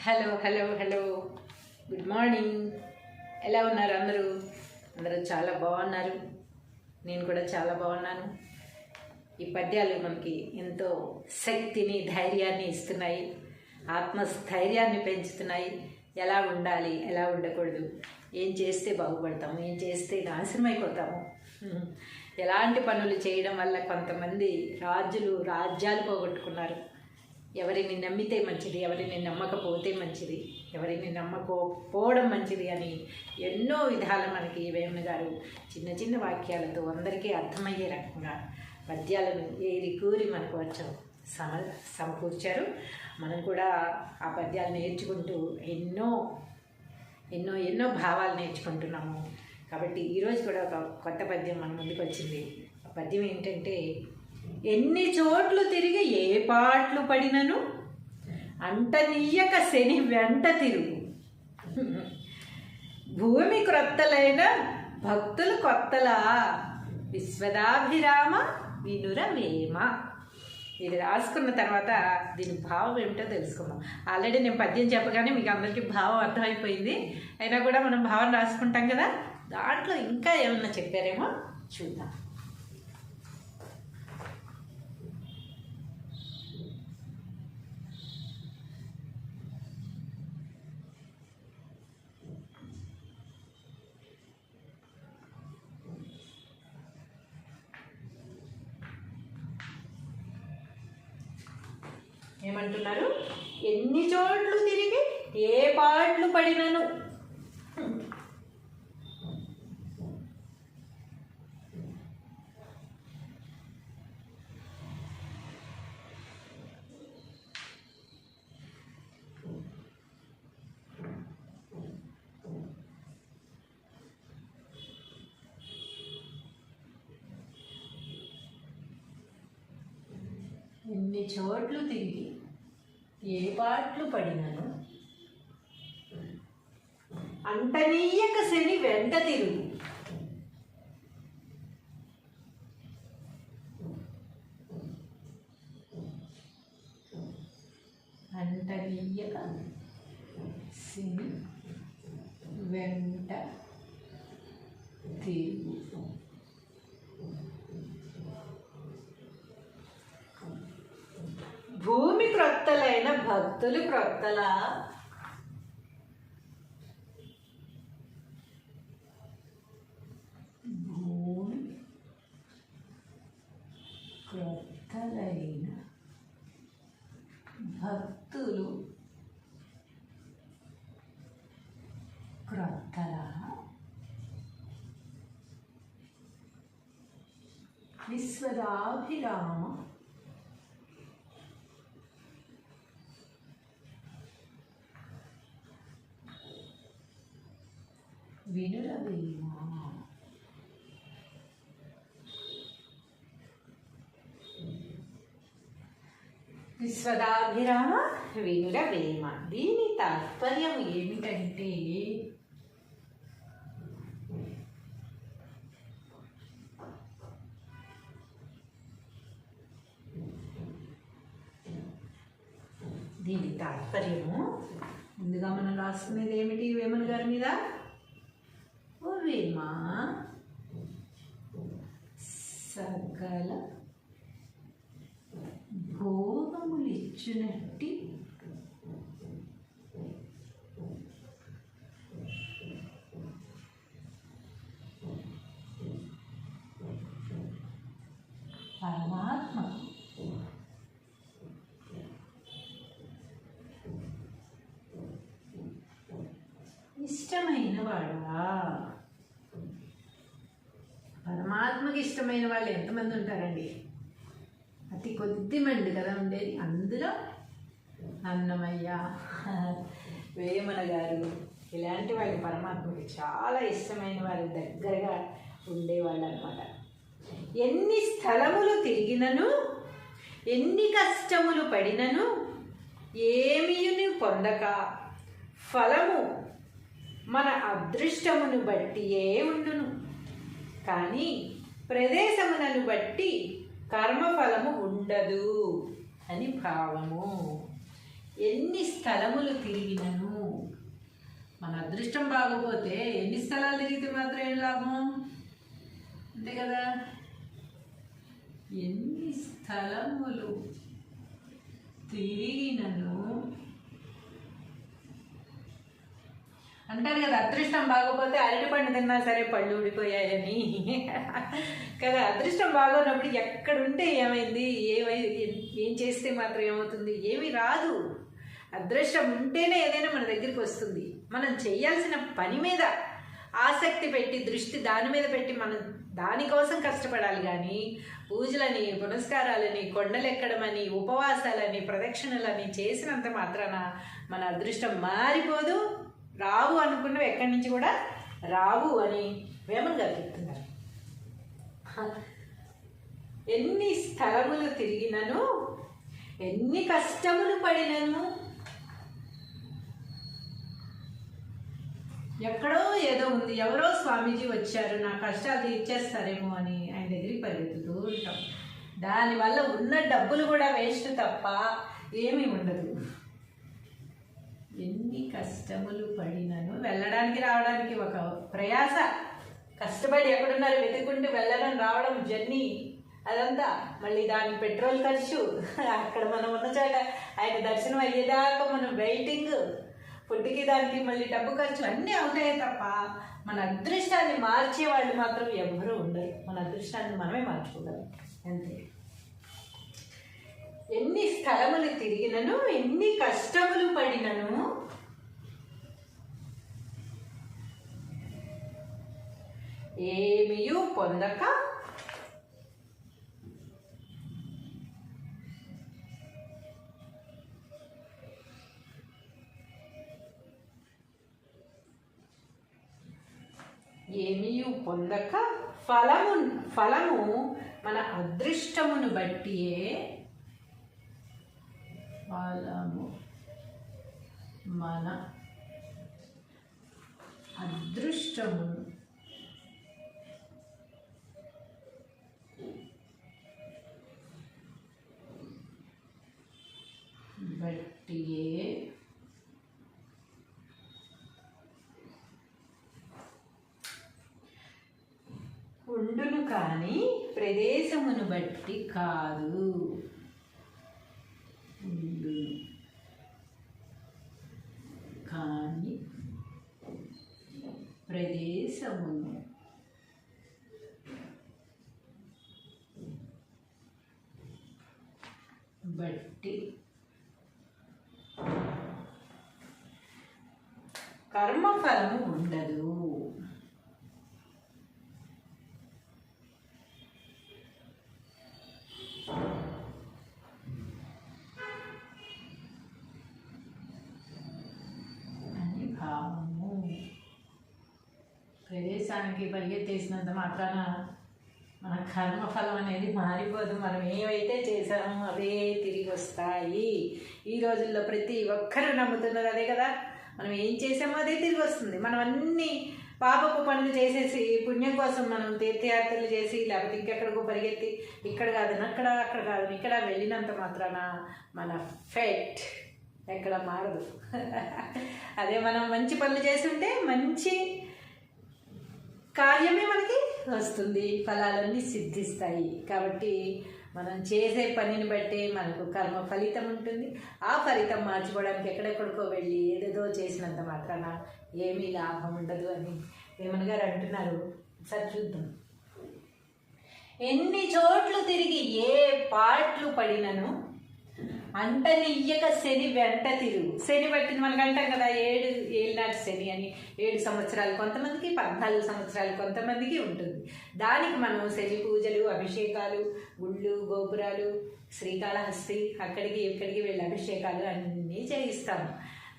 Hello hello hello good morning. ఎలా ఉన్నారు అందరూ? అందరూ చాలా బాగున్నారు. నేను కూడా చాలా బాగున్నాను. ఈ పద్యాలు మనకి ఎంతో శక్తిని, ధైర్యాన్ని ఇస్తున్నాయి, ఆత్మస్థైర్యాన్ని పెంచుతున్నాయి. ఎలా ఉండాలి, ఎలా ఉండకూడదు, ఏం చేస్తే బాగుపడతాము, ఏం చేస్తే నాశనం అయిపోతాము, ఎలాంటి పనులు చేయడం వల్ల కొంతమంది రాజ్యాలు పోగొట్టుకున్నారు. ఎవరిని నమ్మితే మంచిది, ఎవరిని నమ్మకపోతే మంచిది, ఎవరిని నమ్మకపోవడం మంచిది అని ఎన్నో విధాలు మనకి వేమన గారు చిన్న చిన్న వాక్యాలతో అందరికీ అర్థమయ్యే రకంగా పద్యాలను ఏరి కూరి మనకు సమకూర్చారు. మనం కూడా ఆ పద్యాలు నేర్చుకుంటూ ఎన్నో ఎన్నో ఎన్నో భావాలు నేర్చుకుంటున్నాము. కాబట్టి ఈరోజు కూడా ఒక కొత్త పద్యం మన ముందుకు వచ్చింది. ఆ పద్యం ఏంటంటే, ఎన్ని చోట్లు తిరిగి ఏ పాటలు పడినను అంటనీయక శని వెంట తిరుగు, భూమి క్రొత్తలైన భక్తులు కొత్తలా, విశ్వదాభిరామ వినురవేమ. ఇది రాసుకున్న తర్వాత దీని భావం ఏమిటో తెలుసుకుందాం. ఆల్రెడీ నేను పద్యం చెప్పగానే మీకు అందరికీ భావం అర్థమైపోయింది. అయినా కూడా మనం భావం రాసుకుంటాం కదా, దాంట్లో ఇంకా ఏమన్నా చెప్పారేమో చూద్దాం. ఏమంటున్నారు? ఎన్ని చోట్లు తిరిగి ఏ పాటలు పడినను. ఎన్ని చోట్లు తిరిగి ఏ పాటలు పడినను అంటనీయక శని వెంట తిరుగు, అంటనీయక శని వెంట తిరుగు. భూమి క్రొత్తలైన భక్తులు క్రొత్తలా, భూమి క్రొత్తలైన భక్తులు క్రొత్తలా, విశ్వదాభిరామ వినురవేమ. విశ్వదాభిరామ వినురవేమ. దీని తాత్పర్యం ఏమిటంటే, ముందుగా మనం రాసుకునేది ఏమిటి వేమన గారి మీద? ఓ వేమ, సకల భోగములిచ్చునట్టి పరమాత్మ ఇష్టమైన వాడా. పరమాత్మకి ఇష్టమైన వాళ్ళు ఎంతమంది ఉంటారండి? అతి కొద్ది మంది కదా ఉండేది. అందులో అన్నమయ్య, వేమన గారు ఇలాంటి వాళ్ళు పరమాత్మకి చాలా ఇష్టమైన వారి దగ్గరగా ఉండేవాళ్ళు అనమాట. ఎన్ని స్థలములు తిరిగినను, ఎన్ని కష్టములు పడినను, ఏమీయుని పొందక ఫలము మన అదృష్టమును బట్టియే ఉండును, కానీ ప్రదేశములను బట్టి కర్మఫలము ఉండదు అని భావము. ఎన్ని స్థలములు తిరిగినను. మన అదృష్టం బాగోపోతే ఎన్ని స్థలాలు తిరిగితే మాత్రం ఏం లాభం, అంతే కదా. ఎన్ని స్థలములు తిరిగినను అంటారు కదా, అదృష్టం బాగోపోతే అరటిపండు తిన్నా సరే పళ్ళు ఊడిపోయాయని కదా. అదృష్టం బాగోనప్పుడు ఎక్కడుంటే ఏమైంది, ఏం చేస్తే మాత్రం ఏమవుతుంది, ఏమీ రాదు. అదృష్టం ఉంటేనే ఏదైనా మన దగ్గరికి వస్తుంది. మనం చేయాల్సిన పని మీద ఆసక్తి పెట్టి, దృష్టి దాని మీద పెట్టి మనం దానికోసం కష్టపడాలి. కానీ పూజలని, పునస్కారాలని, కొండలెక్కడమని, ఉపవాసాలని, ప్రదక్షిణలని చేసినంత మాత్రాన మన అదృష్టం మారిపోదు. రావు అనుకున్నవి ఎక్కడి నుంచి కూడా రావు అని వేమన్ గారు చెప్తున్నారు. ఎన్ని స్థలములు తిరిగినను, ఎన్ని కష్టములు పడినను, ఎక్కడో ఏదో ఉంది, ఎవరో స్వామీజీ వచ్చారు నా కష్టాలు తీర్చేస్తారేమో అని ఆయన దగ్గరికి పరిగెత్తుతూ ఉంటాం. దానివల్ల ఉన్న డబ్బులు కూడా వేస్ట్ తప్ప ఏమీ ఉండదు. ఎన్ని కష్టములు పడినను, వెళ్ళడానికి రావడానికి ఒక ప్రయాస, కష్టపడి ఎక్కడున్నారు వెతుక్కుంటూ వెళ్ళడం రావడం జర్నీ అదంతా, మళ్ళీ దానికి పెట్రోల్ ఖర్చు, అక్కడ మనం ఉన్న చోట ఆయన దర్శనం అయ్యేదాకా మనం వెయిటింగ్, ఫుడ్కి దానికి మళ్ళీ డబ్బు ఖర్చు అన్నీ అవుతాయి తప్ప మన అదృష్టాన్ని మార్చే వాళ్ళు మాత్రం ఎవరూ ఉండరు. మన అదృష్టాన్ని మనమే మార్చుకోగలం అంతే. ఎన్ని స్థలములు తిరిగినను, ఎన్ని కష్టములు పడినను, ఏమియూ పొందక ఫలము మన అదృష్టమును బట్టియే, ఫలము మన అదృష్టమును బట్టియే ఉండును కానీ ప్రదేశమును బట్టి కాదు. ఉండును కానీ ప్రదేశమును బట్టి కర్మఫలము ఉండదు. అని భావము. ప్రదేశానికి పరిగెత్తేసినంత మాత్రాన మన కర్మఫలం అనేది మారిపోదు. మనం ఏవైతే చేసామో అవే తిరిగి వస్తాయి. ఈ రోజుల్లో ప్రతి ఒక్కరూ నమ్ముతున్నది అదే కదా. మనం ఏం చేసామో అదే తిరిగి వస్తుంది. మనం అన్ని పాపపు పనులు చేసేసి పుణ్యం కోసం మనం తీర్థయాత్రలు చేసి లేకపోతే ఇంకెక్కడికో పరిగెత్తి ఇక్కడ కాదు అక్కడ, అక్కడ కాదు ఇక్కడ వెళ్ళినంత మాత్రాన మన ఫేట్ ఎక్కడ మారదు. అదే మనం మంచి పనులు చేస్తుంటే మంచి కార్యమే మనకి వస్తుంది, ఫలాలన్నీ సిద్ధిస్తాయి. కాబట్టి మనం చేసే పనిని బట్టి మనకు కర్మ ఫలితం ఉంటుంది. ఆ ఫలితం మార్చుకోవడానికి ఎక్కడెక్కడికో వెళ్ళి ఏదేదో చేసినంత మాత్రాన ఏమీ లాభం ఉండదు అని వేమన్ గారు అంటున్నారు. సరే చూద్దాం. ఎన్ని చోట్లు తిరిగి ఏ పాటలు పడినను అంటనియ్యక శని వెంట తిరుగు. శని పట్టింది మనకు అంటాం కదా, 7 ఏళ్ళనాటి శని అని. 7 సంవత్సరాలు కొంతమందికి, 14 సంవత్సరాలు కొంతమందికి ఉంటుంది. దానికి మనం శని పూజలు, అభిషేకాలు, గుళ్ళు, గోపురాలు, శ్రీకాళహస్తి అక్కడికి ఇక్కడికి వెళ్ళి అభిషేకాలు అన్నీ చేయిస్తాము.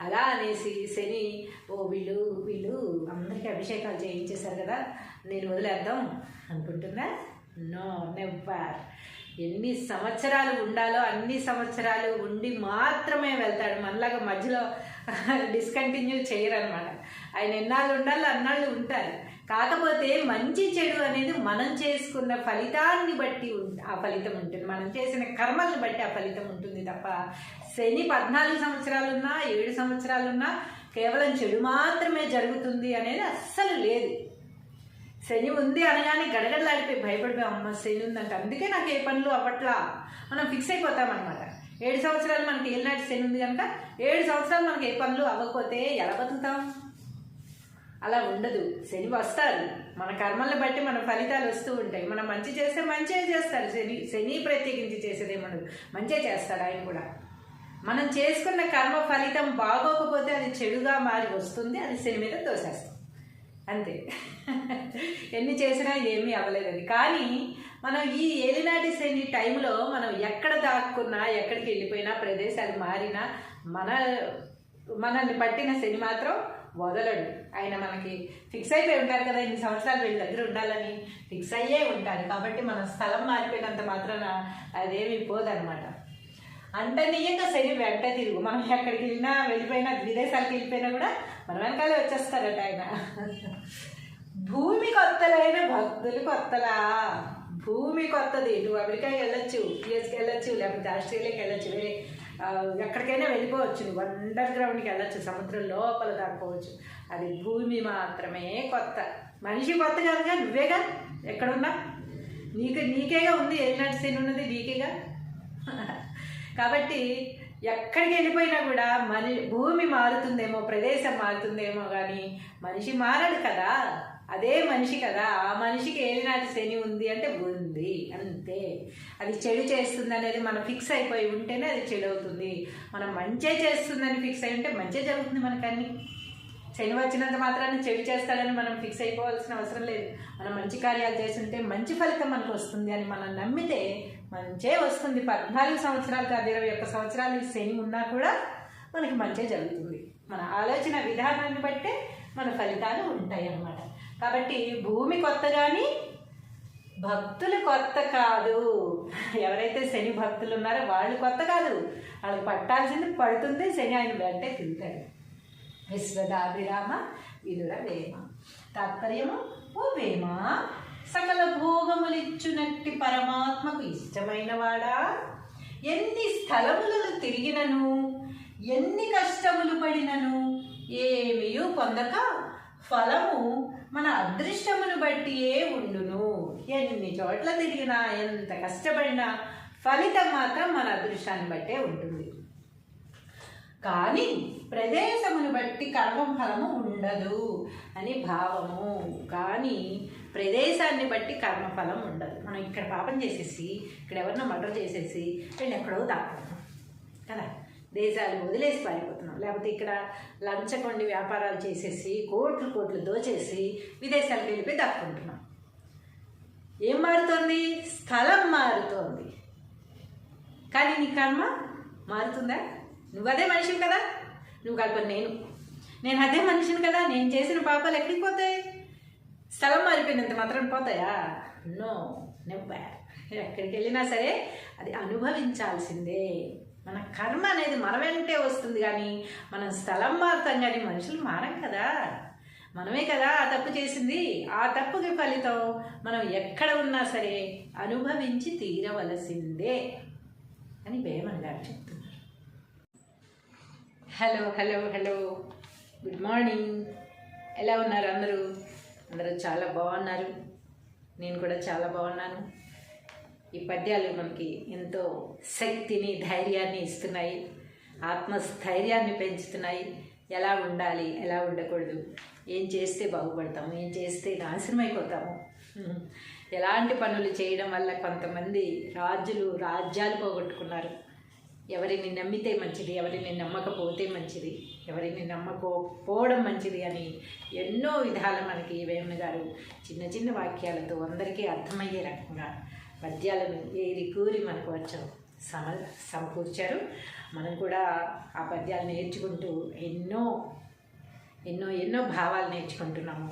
అలా అనేసి శని వీళ్ళు అందరికీ అభిషేకాలు చేయించేశారు కదా, నేను వదిలేద్దాం అనుకుంటుందా? No, never. ఎన్ని సంవత్సరాలు ఉండాలో అన్ని సంవత్సరాలు ఉండి మాత్రమే వెళ్తాడు. మనలాగా మధ్యలో డిస్కంటిన్యూ చేయరనమాట. ఆయన ఎన్నాళ్ళు ఉండాలో అన్నాళ్ళు ఉంటారు. కాకపోతే మంచి చెడు అనేది మనం చేసుకున్న ఫలితాన్ని బట్టి ఆ ఫలితం ఉంటుంది, మనం చేసిన కర్మల్ని బట్టి ఆ ఫలితం ఉంటుంది తప్ప శని 14 సంవత్సరాలున్నా 7 సంవత్సరాలున్నా కేవలం చెడు మాత్రమే జరుగుతుంది అనేది అస్సలు లేదు. శని ఉంది అనగానే గడగడలాడిపోయి భయపడిపోయి అమ్మ శని ఉందంట అందుకే నాకు ఏ పనులు అవ్వట్లా మనం ఫిక్స్ అయిపోతామన్నమాట. 7 సంవత్సరాలు మనకి ఏలినాటి శని ఉంది కనుక 7 సంవత్సరాలు మనకి ఏ పనులు అవ్వకపోతే ఎలా బతుకుతాం? అలా ఉండదు. శని వస్తారు, మన కర్మల్ని బట్టి మన ఫలితాలు వస్తూ ఉంటాయి. మనం మంచి చేస్తే మంచిగా చేస్తాడు శని ప్రత్యేకించి చేసేదేమనదు, మంచిగా చేస్తాడు ఆయన కూడా. మనం చేసుకున్న కర్మ ఫలితం బాగోకపోతే అది చెడుగా మారి వస్తుంది, అది శని మీద తోసేస్తాం అంతే. ఎన్ని చేసినా ఏమీ అవ్వలేదని. కానీ మనం ఈ ఏలినాటి శని టైంలో మనం ఎక్కడ దాక్కున్నా ఎక్కడికి వెళ్ళిపోయినా ప్రదేశాలు మారినా మనల్ని పట్టిన శని మాత్రం వదలడు. ఆయన మనకి ఫిక్స్ అయిపోయి ఉంటారు కదా, ఇన్ని సంవత్సరాలు వీళ్ళ దగ్గర ఉండాలని ఫిక్స్ అయ్యే ఉంటారు. కాబట్టి మన స్థలం మారిపోయినంత మాత్రాన అదేమీ పోదనమాట. అంటనీయక శని వెంట తిరుగు. మనం ఎక్కడికి వెళ్ళినా వెళ్ళిపోయినా విదేశాలకు వెళ్ళిపోయినా కూడా మన వెనకాలే వచ్చేస్తారట ఆయన. భూమి కొత్తలైన భక్తులు కొత్తలా. భూమి కొత్తది, నువ్వు అమెరికాకి వెళ్ళొచ్చు, యూఎస్కి వెళ్ళొచ్చు, లేకపోతే ఆస్ట్రేలియాకి వెళ్ళొచ్చు, వేరే ఎక్కడికైనా వెళ్ళిపోవచ్చు, నువ్వు అండర్ గ్రౌండ్కి వెళ్ళొచ్చు, సముద్రం లోపల దాక్కోవచ్చు. అది భూమి మాత్రమే కొత్త. మనిషి కొత్త కాదుగా, నువ్వేగా ఎక్కడున్నా నీకేగా ఉంది, ఏలినాటి శని ఉన్నది నీకేగా. కాబట్టి ఎక్కడికి వెళ్ళిపోయినా కూడా భూమి మారుతుందేమో, ప్రదేశం మారుతుందేమో, కానీ మనిషి మారడు కదా. అదే మనిషి కదా, ఆ మనిషికి ఏలినాటి శని ఉంది అంటే ఉంది అంతే. అది చెడు చేస్తుంది అనేది మనం ఫిక్స్ అయిపోయి ఉంటేనే అది చెడు అవుతుంది. మనం మంచి చేస్తుందని ఫిక్స్ అయి ఉంటే మంచి జరుగుతుంది మనకన్నీ. శని వచ్చినంత మాత్రాన్ని చెడు చేస్తాడని మనం ఫిక్స్ అయిపోవాల్సిన అవసరం లేదు. మనం మంచి కార్యాలు చేస్తుంటే మంచి ఫలితం మనకు వస్తుంది అని మనం నమ్మితే మంచే వస్తుంది. 14 సంవత్సరాలు కాదు, 21 సంవత్సరాలు శని ఉన్నా కూడా మనకి మంచే జరుగుతుంది. మన ఆలోచన విధానాన్ని బట్టే మన ఫలితాలు ఉంటాయి అన్నమాట. కాబట్టి భూమి కొత్త కానీ భక్తులు కొత్త కాదు. ఎవరైతే శని భక్తులు ఉన్నారో వాళ్ళు కొత్త కాదు, వాళ్ళకి పట్టాల్సింది పడుతుంది. శని ఆయన వెంటే తిరుగుతాడు. విశ్వదాభిరామ విదుర వేమ. తాత్పర్యము, ఓ వేమ, సకల భోగములిచ్చునట్టి పరమాత్మకు ఇష్టమైన వాడా, ఎన్ని స్థలములను తిరిగినను ఎన్ని కష్టములు పడినను ఏమీయూ పొందక ఫలము మన అదృష్టమును బట్టియే ఉండును. ఎన్ని చోట్ల తిరిగినా ఎంత కష్టపడినా ఫలితం మాత్రం మన అదృష్టాన్ని బట్టే ఉంటుంది. కానీ ప్రదేశమును బట్టి కర్మఫలము ఉండదు అని భావము. కానీ ప్రదేశాన్ని బట్టి కర్మఫలం ఉండదు. మనం ఇక్కడ పాపం చేసేసి ఇక్కడ ఎవరినో మర్డర్ చేసేసి వీళ్ళు ఎక్కడో దాక్కుతున్నాం కదా, దేశాలు వదిలేసి పారిపోతున్నాం. లేకపోతే ఇక్కడ లంచగొండి వ్యాపారాలు చేసేసి కోట్లు దోచేసి విదేశాలకు వెళ్ళిపోయి దాక్కుంటున్నాం. ఏం మారుతోంది? స్థలం మారుతోంది. కానీ నీ కర్మ మారుతుందా? నువ్వు అదే మనిషివి కదా, నువ్వు కల్పన నేను అదే మనిషిని కదా, నేను చేసిన పాపాలు ఎక్కడికి పోతాయి? స్థలం మారిపోయినంత మాత్రం పోతాయా? No, never. ఎక్కడికి వెళ్ళినా సరే అది అనుభవించాల్సిందే. మన కర్మ అనేది మన వెంటే వస్తుంది, కానీ మనం స్థలం మారుతాం, కానీ మనుషులు మారం కదా. మనమే కదా ఆ తప్పు చేసింది. ఆ తప్పుకి ఫలితం మనం ఎక్కడ ఉన్నా సరే అనుభవించి తీరవలసిందే అని వేమన్ గారు చెప్తున్నారు. Hello, good morning. ఎలా ఉన్నారు అందరూ? అందరూ చాలా బాగున్నారు. నేను కూడా చాలా బాగున్నాను. ఈ పద్యాలు మనకి ఎంతో శక్తిని, ధైర్యాన్ని ఇస్తున్నాయి, ఆత్మస్థైర్యాన్ని పెంచుతున్నాయి. ఎలా ఉండాలి, ఎలా ఉండకూడదు, ఏం చేస్తే బాగుపడతాము, ఏం చేస్తే నాశనం అయిపోతాము, ఎలాంటి పనులు చేయడం వల్ల కొంతమంది రాజ్యాలు పోగొట్టుకున్నారు, ఎవరిని నమ్మితే మంచిది, ఎవరిని నమ్మకపోతే మంచిది, ఎవరిని నమ్మకపోవడం మంచిది అని ఎన్నో విధాలు మనకి వేమన గారు చిన్న చిన్న వాక్యాలతో అందరికీ అర్థమయ్యే రకంగా పద్యాలను ఏరి కూరి మనకు వచ్చారు సమకూర్చారు. మనం కూడా ఆ పద్యాలు నేర్చుకుంటూ ఎన్నో ఎన్నో ఎన్నో భావాలు నేర్చుకుంటున్నాము.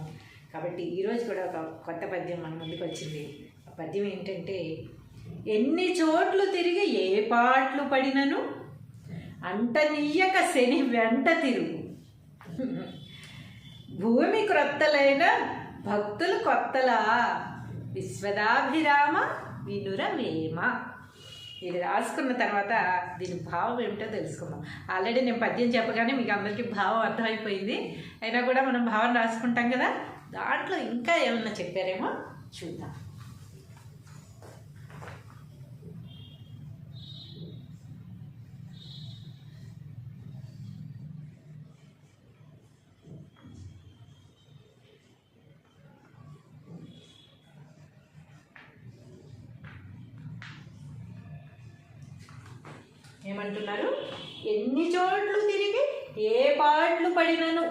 కాబట్టి ఈరోజు కూడా ఒక కొత్త పద్యం మన ముందుకు వచ్చింది. ఆ పద్యం ఏంటంటే, ఎన్ని చోట్లు తిరిగి ఏ పాట్లు పడినను అంటనీయక శని వెంట తిరుగు. భూమి క్రొత్తలైన భక్తులు కొత్తలా విశ్వదాభిరామ వినురవేమ. ఇది రాసుకున్న తర్వాత దీని భావం ఏమిటో తెలుసుకుందాం. ఆల్రెడీ నేను పద్యం చెప్పగానే మీకు అందరికీ భావం అర్థమైపోయింది. అయినా కూడా మనం భావం రాసుకుంటాం కదా, దాంట్లో ఇంకా ఏమన్నా చెప్పారేమో చూద్దాం. ఏమంటున్నారు? ఎన్ని చోట్లు తిరిగి ఏ పాటలు పడినను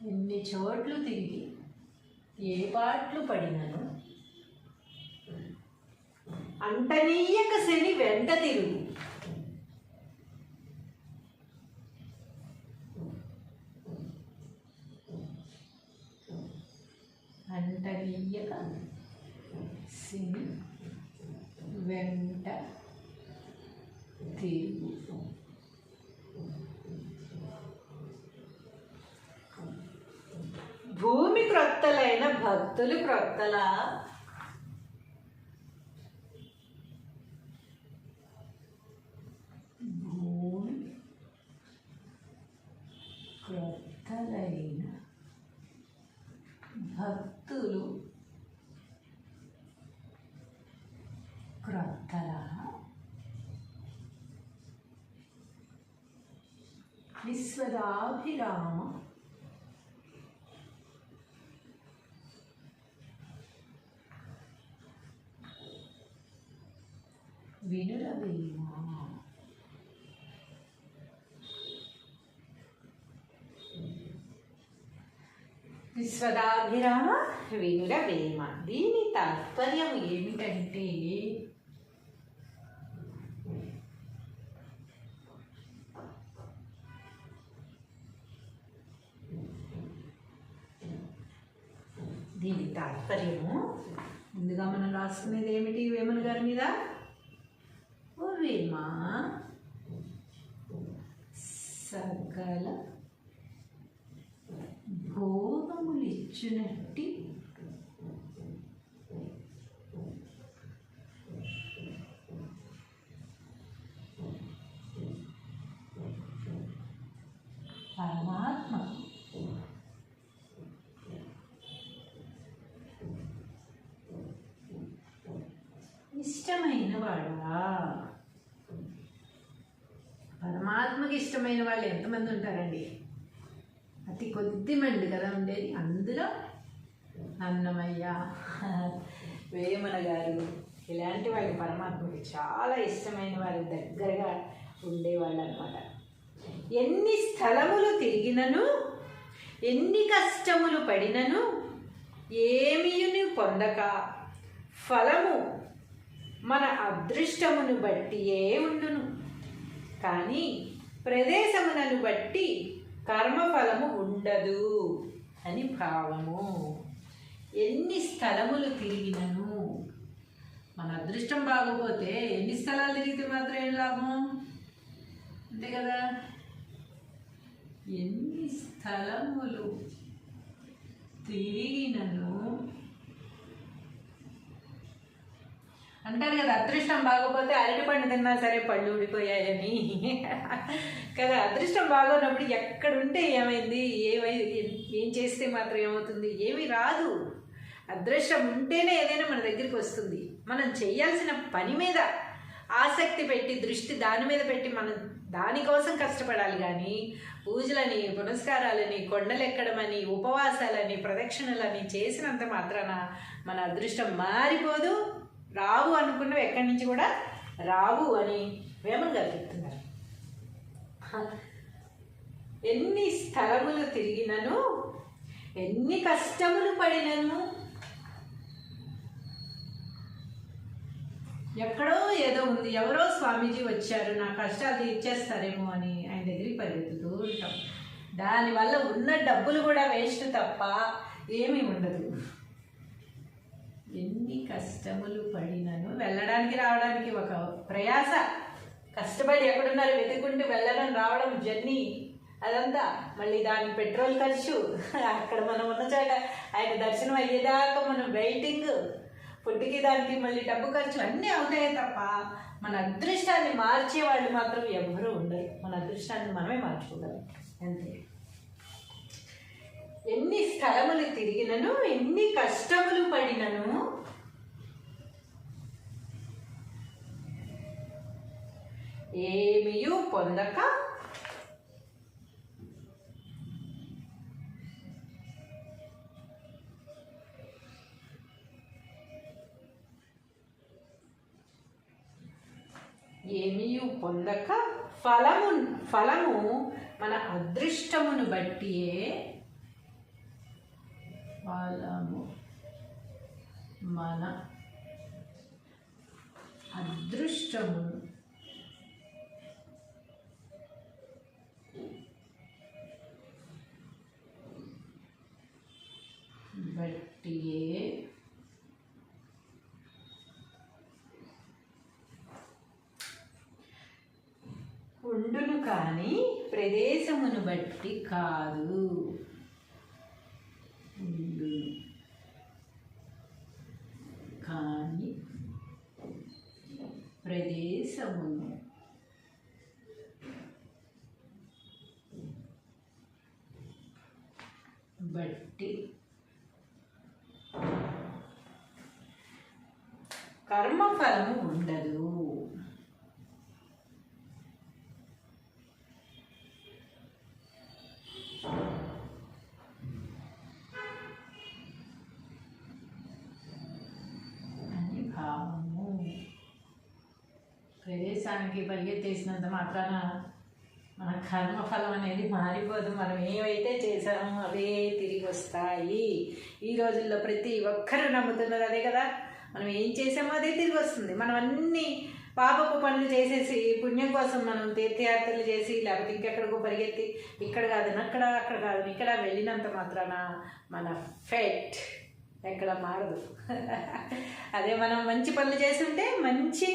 ఎన్ని చోట్లు తిరిగి ఏ పాటలు పడినను అంటనీయక శని వెంట తిరుగు. అంటనీయక శని వెంట తిరుగు. భూమి క్రొత్తలైన భక్తులు క్రొత్తలా భూమి క్రొత్తలైన భక్తులు క్రొత్తలా విశ్వదాభిరామ వినురవేమ. విశ్వదాభిరామ వినురవేమ. దీని తాత్పర్యం ఏమిటంటే, దీని తాత్పర్యము ముందుగా మనం రాసుకునేది ఏమిటి వేమన గారి మీద? ఓ వేమ సకల భోగములిచ్చునట్టి పరమాత్మ ఇష్టమైన వాడా. పరమాత్మకి ఇష్టమైన వాళ్ళు ఎంతమంది ఉంటారండి? అతి కొద్ది మంది కదా ఉండేది. అందులో అన్నమయ్య, వేమన గారు ఇలాంటి వాళ్ళు పరమాత్మకి చాలా ఇష్టమైన వారి దగ్గరగా ఉండేవాళ్ళు అనమాట. ఎన్ని స్థలములు తిరిగినను ఎన్ని కష్టములు పడినను ఏమీయుని పొందక ఫలము మన అదృష్టమును బట్టియే ఉండును, కానీ ప్రదేశములను బట్టి కర్మఫలము ఉండదు అని భావము. ఎన్ని స్థలములు తిరిగినను, మన అదృష్టం బాగోపోతే ఎన్ని స్థలాలు తిరిగితే మాత్రం ఏం లాభం? అంతే కదా. ఎన్ని స్థలములు తిరిగినను అంటారు కదా, అదృష్టం బాగోపోతే అరటిపండు తిన్నా సరే పళ్ళు ఊడిపోయాయని కదా. అదృష్టం బాగోనప్పుడు ఎక్కడుంటే ఏమైంది, ఏం చేస్తే మాత్రం ఏమవుతుంది? ఏమీ రాదు. అదృష్టం ఉంటేనే ఏదైనా మన దగ్గరికి వస్తుంది. మనం చేయాల్సిన పని మీద ఆసక్తి పెట్టి దృష్టి దాని మీద పెట్టి మనం దానికోసం కష్టపడాలి. కానీ పూజలని, పునస్కారాలని, కొండలెక్కడమని, ఉపవాసాలని, ప్రదక్షిణలని చేసినంత మాత్రాన మన అదృష్టం మారిపోదు. రావు అనుకున్నవి ఎక్కడి నుంచి కూడా రావు అని వేమన గారు చెప్తున్నారు. ఎన్ని స్థలములు తిరిగినను ఎన్ని కష్టములు పడినను ఎక్కడో ఏదో ఉంది, ఎవరో స్వామీజీ వచ్చారు నా కష్టాలు తీర్చేస్తారేమో అని ఆయన దగ్గరికి పరిగెత్తుతూ ఉంటాం. దానివల్ల ఉన్న డబ్బులు కూడా వేస్ట్ తప్ప ఏమీ ఉండదు. ఎన్ని కష్టములు పడినను వెళ్ళడానికి రావడానికి ఒక ప్రయాస, కష్టపడి ఎక్కడున్నారు వెతుకుంటూ వెళ్ళడం రావడం జర్నీ అదంతా, మళ్ళీ దాని పెట్రోల్ ఖర్చు, అక్కడ మనం ఉన్న చోట ఆయన దర్శనం అయ్యేదాకా మనం వెయిటింగ్, ఫుడ్కి దానికి మళ్ళీ డబ్బు ఖర్చు అన్నీ అవుతాయి తప్ప మన అదృష్టాన్ని మార్చే వాళ్ళు మాత్రం ఎవరూ ఉండరు. మన అదృష్టాన్ని మనమే మార్చుకోగలం అంతే. ఎన్ని స్థలములు తిరిగినను, ఎన్ని కష్టములు పడినను ఏమియూ పొందక ఫలము మన అదృష్టమును బట్టియే, ఫలము మన అదృష్టమును బట్టియే ఉండును కానీ ప్రదేశమును బట్టి కాదు. ఉండును కానీ ప్రదేశమును బట్టి కర్మఫలము ఉండదు. అని భావము. ప్రదేశానికి పరిగెత్తేసినంత మాత్రాన మన కర్మఫలం అనేది మారిపోదు. మనం ఏవైతే చేసామో అవే తిరిగి వస్తాయి. ఈ రోజుల్లో ప్రతి ఒక్కరూ నమ్ముతున్నది అదే కదా. మనం ఏం చేసామో అదే తిరిగి వస్తుంది. మనం అన్ని పాపపు పనులు చేసేసి పుణ్యం కోసం మనం తీర్థయాత్రలు చేసి లేకపోతే ఇంకెక్కడికో పరిగెత్తి ఇక్కడ కాదని అక్కడ, అక్కడ కాదని ఇక్కడ వెళ్ళినంత మాత్రాన మన ఫేట్ ఎక్కడ మారదు. అదే మనం మంచి పనులు చేస్తుంటే మంచి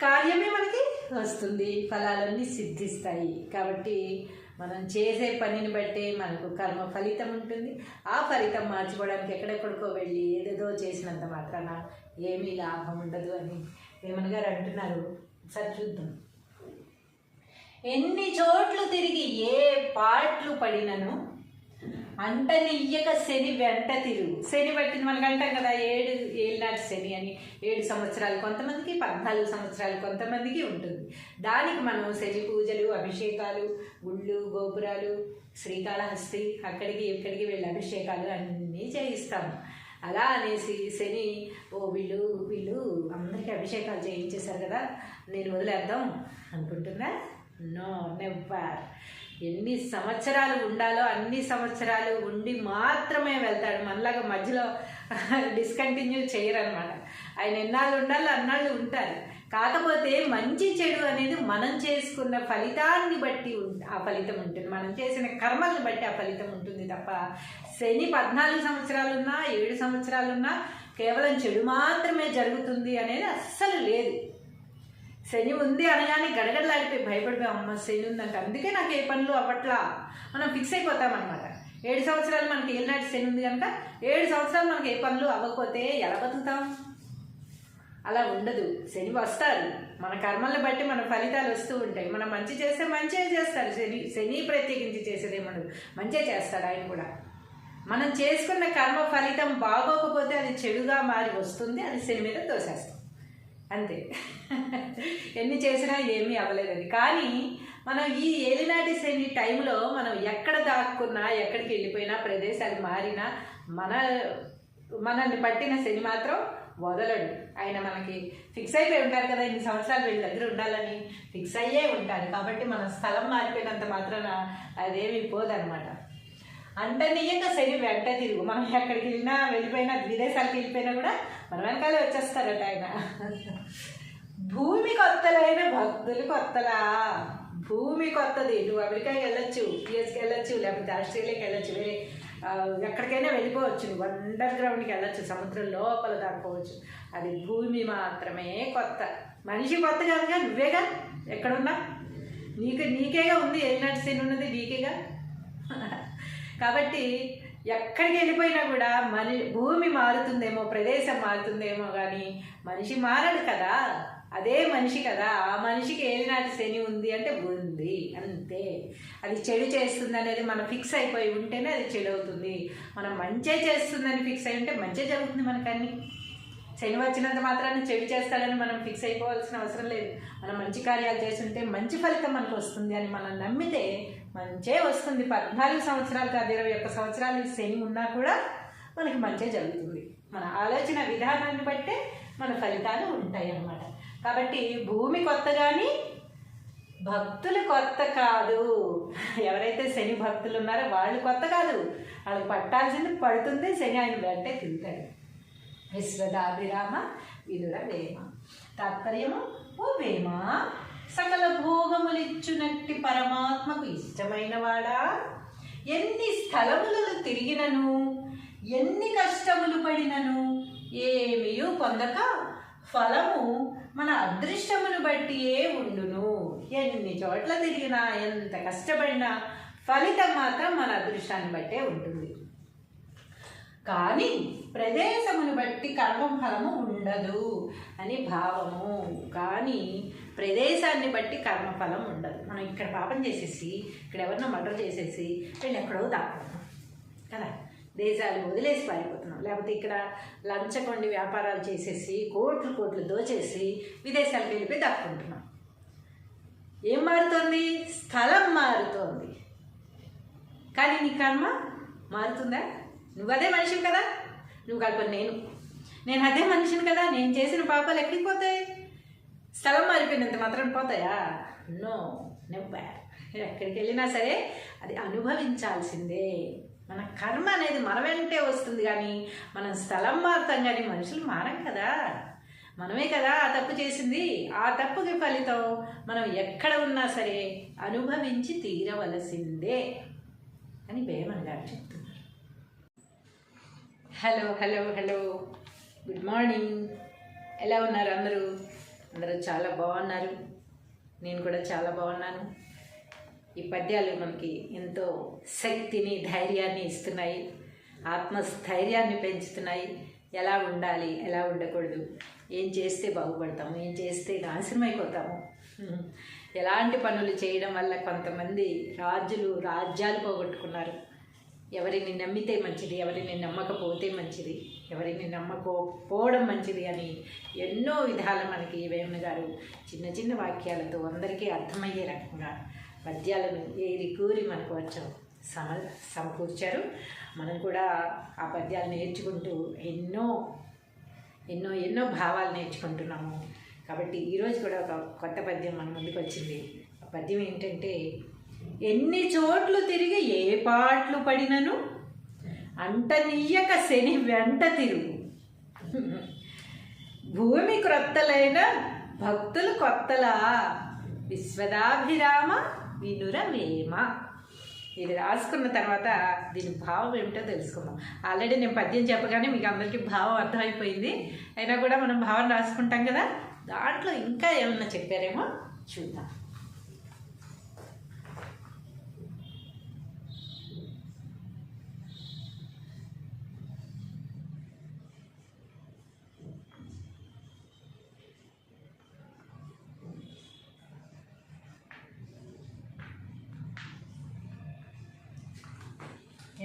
కార్యమే మనకి వస్తుంది, ఫలాలన్నీ సిద్ధిస్తాయి. కాబట్టి మనం చేసే పనిని బట్టే మనకు కర్మ ఫలితం ఉంటుంది. ఆ ఫలితం మార్చుకోవడానికి ఎక్కడెక్కడికో వెళ్ళి ఏదేదో చేసినంత మాత్రాన ఏమీ లాభం ఉండదు అని వేమన గారు అంటున్నారు. సరి చూద్దాం. ఎన్ని చోట్లు తిరిగి ఏ పాటలు పడినను అంటనియ్యక శని వెంట తిరుగు. శని పట్టింది మనకు అంటాం కదా, 7 ఏళ్ళనాటి శని అని. 7 సంవత్సరాలు కొంతమందికి, 14 సంవత్సరాలు కొంతమందికి ఉంటుంది. దానికి మనం శని పూజలు, అభిషేకాలు, గుళ్ళు, గోపురాలు, శ్రీకాళహస్తి అక్కడికి ఇక్కడికి వెళ్ళి అభిషేకాలు అన్నీ చేయిస్తాము. అలా అనేసి శని వీళ్ళు అందరికీ అభిషేకాలు చేయించేశారు కదా, నేను వదిలేద్దాం అనుకుంటున్నా. No, never. ఎన్ని సంవత్సరాలు ఉండాలో అన్ని సంవత్సరాలు ఉండి మాత్రమే వెళ్తాడు. మనలాగా మధ్యలో డిస్కంటిన్యూ చేయరనమాట. ఆయన ఎన్నాళ్ళు ఉండాలో అన్నాళ్ళు ఉంటారు. కాకపోతే మంచి చెడు అనేది మనం చేసుకున్న ఫలితాన్ని బట్టి ఆ ఫలితం ఉంటుంది, మనం చేసిన కర్మల్ని బట్టి ఆ ఫలితం ఉంటుంది తప్ప శని 14 సంవత్సరాలున్నా 7 సంవత్సరాలున్నా కేవలం చెడు మాత్రమే జరుగుతుంది అనేది అస్సలు లేదు. శని ఉంది అనగానే గడగడలాడిపోయి భయపడిపోయి అమ్మ శని ఉందంట అందుకే నాకు ఏ పనులు అవ్వట్లా మనం ఫిక్స్ అయిపోతామన్నమాట. 7 సంవత్సరాలు మనకి ఏలినాటి శని ఉంది కనుక 7 సంవత్సరాలు మనకి ఏ పనులు అవ్వకపోతే ఎలా బతుకుతాం? అలా ఉండదు. శని వస్తారు, మన కర్మల్ని బట్టి మన ఫలితాలు వస్తూ ఉంటాయి. మనం మంచి చేస్తే మంచిగా చేస్తారు. శని ప్రత్యేకించి చేసేదేమనదు, మంచిగా చేస్తాడు ఆయన కూడా. మనం చేసుకున్న కర్మ ఫలితం బాగోకపోతే అది చెడుగా మారి వస్తుంది, అది శని మీద తోసేస్తాం అంతే. ఎన్ని చేసినా ఏమీ అవ్వలేదని. కానీ మనం ఈ ఏలినాటి శని టైంలో మనం ఎక్కడ దాక్కున్నా, ఎక్కడికి వెళ్ళిపోయినా, ప్రదేశాలు మారినా మనల్ని పట్టిన శని మాత్రం వదలడు. ఆయన మనకి ఫిక్స్ అయిపోయి ఉంటారు కదా, ఇన్ని సంవత్సరాలు వీళ్ళ దగ్గర ఉండాలని ఫిక్స్ అయ్యే ఉంటారు. కాబట్టి మన స్థలం మారిపోయినంత మాత్రాన అదేమీ పోదనమాట. అంటనీయక శని వెంట తిరుగు. మనం ఎక్కడికి వెళ్ళినా వెళ్ళిపోయినా విదేశాలకు వెళ్ళిపోయినా కూడా మన వెనకాలే వచ్చేస్తారట ఆయన. భూమి కొత్తలైన భక్తులు కొత్తలా. భూమి కొత్తది. నువ్వు అమెరికాకి వెళ్ళొచ్చు, యూఎస్కి వెళ్ళొచ్చు, లేకపోతే ఆస్ట్రేలియాకి వెళ్ళొచ్చు, వేరే ఎక్కడికైనా వెళ్ళిపోవచ్చు, నువ్వు అండర్ గ్రౌండ్కి వెళ్ళొచ్చు, సముద్రం లోపల దాక్కోవచ్చు. అది భూమి మాత్రమే కొత్త. మనిషి కొత్త కాదుగా, నువ్వేగా ఎక్కడున్నా నీకేగా ఉంది. ఏలినాటి శని ఉన్నది నీకేగా. కాబట్టి ఎక్కడికి వెళ్ళిపోయినా కూడా భూమి మారుతుందేమో, ప్రదేశం మారుతుందేమో, కానీ మనిషి మారడు కదా. అదే మనిషి కదా. ఆ మనిషికి ఏలినాటి శని ఉంది అంటే ఉంది, అంతే. అది చెడు చేస్తుంది అనేది మనం ఫిక్స్ అయిపోయి ఉంటేనే అది చెడు అవుతుంది. మనం మంచి చేస్తుందని ఫిక్స్ అయి ఉంటే మంచి జరుగుతుంది మనకన్నీ. శని వచ్చినంత మాత్రాన్ని చెడు చేస్తాడని మనం ఫిక్స్ అయిపోవాల్సిన అవసరం లేదు. మనం మంచి కార్యాలు చేస్తుంటే మంచి ఫలితం మనకు వస్తుంది అని మనం నమ్మితే మంచే వస్తుంది. 14 సంవత్సరాలు కాదు, 21 సంవత్సరాలు శని ఉన్నా కూడా మనకి మంచే జరుగుతుంది. మన ఆలోచన విధానాన్ని బట్టే మన ఫలితాలు ఉంటాయి అన్నమాట. కాబట్టి భూమి కొత్త కానీ భక్తులు కొత్త కాదు. ఎవరైతే శని భక్తులు ఉన్నారో వాళ్ళు కొత్త కాదు, వాళ్ళకి పట్టాల్సింది పడుతుంది. శని ఆయన వెంటే తిరుగుతాడు. విశ్వదాభిరామ వినుర వేమ. తాత్పర్యము: ఓ వేమ, సకల భోగములిచ్చునట్టి పరమాత్మకు ఇష్టమైన వాడా, ఎన్ని స్థలములను తిరిగినను, ఎన్ని కష్టములు పడినను ఏమీయూ పొందక ఫలము మన అదృష్టమును బట్టియే ఉండును. ఎన్ని చోట్ల తిరిగినా, ఎంత కష్టపడినా ఫలితం మాత్రం మన అదృష్టాన్ని బట్టే ఉంటుంది. కానీ ప్రదేశమును బట్టి కర్మఫలము ఉండదు అని భావము. కానీ ప్రదేశాన్ని బట్టి కర్మఫలం ఉండదు. మనం ఇక్కడ పాపం చేసేసి, ఇక్కడ ఎవరినో మర్డర్ చేసేసి వీళ్ళు ఎక్కడో దాక్కుతున్నాం కదా, దేశాలు వదిలేసి పారిపోతున్నాం. లేకపోతే ఇక్కడ లంచకొండి వ్యాపారాలు చేసేసి కోట్లు దోచేసి విదేశాలకు వెళ్ళిపోయి దాక్కుంటున్నాం. ఏం మారుతోంది? స్థలం మారుతోంది. కానీ నీ కర్మ మారుతుందా? నువ్వు అదే మనిషివి కదా, నువ్వు కలపని నేను అదే మనిషిని కదా. నేను చేసిన పాపాలు ఎక్కడికి పోతాయి? స్థలం మారిపోయినంత మాత్రం పోతాయా? No, never. ఎక్కడికి వెళ్ళినా సరే అది అనుభవించాల్సిందే. మన కర్మ అనేది మన వెంటే వస్తుంది, కానీ మనం స్థలం మారుతాం, కానీ మనుషులు మారం కదా. మనమే కదా ఆ తప్పు చేసింది. ఆ తప్పుకి ఫలితం మనం ఎక్కడ ఉన్నా సరే అనుభవించి తీరవలసిందే అని వేమన్ గారు చెప్తున్నారు. Hello, good morning. ఎలా ఉన్నారు అందరూ? అందరూ చాలా బాగున్నారు. నేను కూడా చాలా బాగున్నాను. ఈ పద్యాలు మనకి ఎంతో శక్తిని, ధైర్యాన్ని ఇస్తున్నాయి, ఆత్మస్థైర్యాన్ని పెంచుతున్నాయి. ఎలా ఉండాలి, ఎలా ఉండకూడదు, ఏం చేస్తే బాగుపడతాము, ఏం చేస్తే నాశనం అయిపోతాము, ఎలాంటి పనులు చేయడం వల్ల కొంతమంది రాజ్యాలు పోగొట్టుకున్నారు, ఎవరిని నమ్మితే మంచిది, ఎవరిని నమ్మకపోతే మంచిది, ఎవరిని నమ్మకపోవడం మంచిది అని ఎన్నో విధాలు మనకి వేమన గారు చిన్న చిన్న వాక్యాలతో అందరికీ అర్థమయ్యే రకంగా పద్యాలను ఏరి కూరి మనకు సమకూర్చారు. మనం కూడా ఆ పద్యాలు నేర్చుకుంటూ ఎన్నో భావాలు నేర్చుకుంటున్నాము. కాబట్టి ఈరోజు కూడా ఒక కొత్త పద్యం మన ముందుకు వచ్చింది. ఆ పద్యం ఏంటంటే: ఎన్ని చోట్లు తిరిగి ఏ పాట్లు పడినను అంటనీయక శని వెంట తిరుగు. భూమి క్రొత్తలైన భక్తులు కొత్తలా. విశ్వదాభిరామ వినుర వేమ. ఇది రాసుకున్న తర్వాత దీని భావం ఏమిటో తెలుసుకుందాం. ఆల్రెడీ నేను పద్యం చెప్పగానే మీకు అందరికీ భావం అర్థమైపోయింది. అయినా కూడా మనం భావం రాసుకుంటాం కదా, దాంట్లో ఇంకా ఏమన్నా చెప్పారేమో చూద్దాం.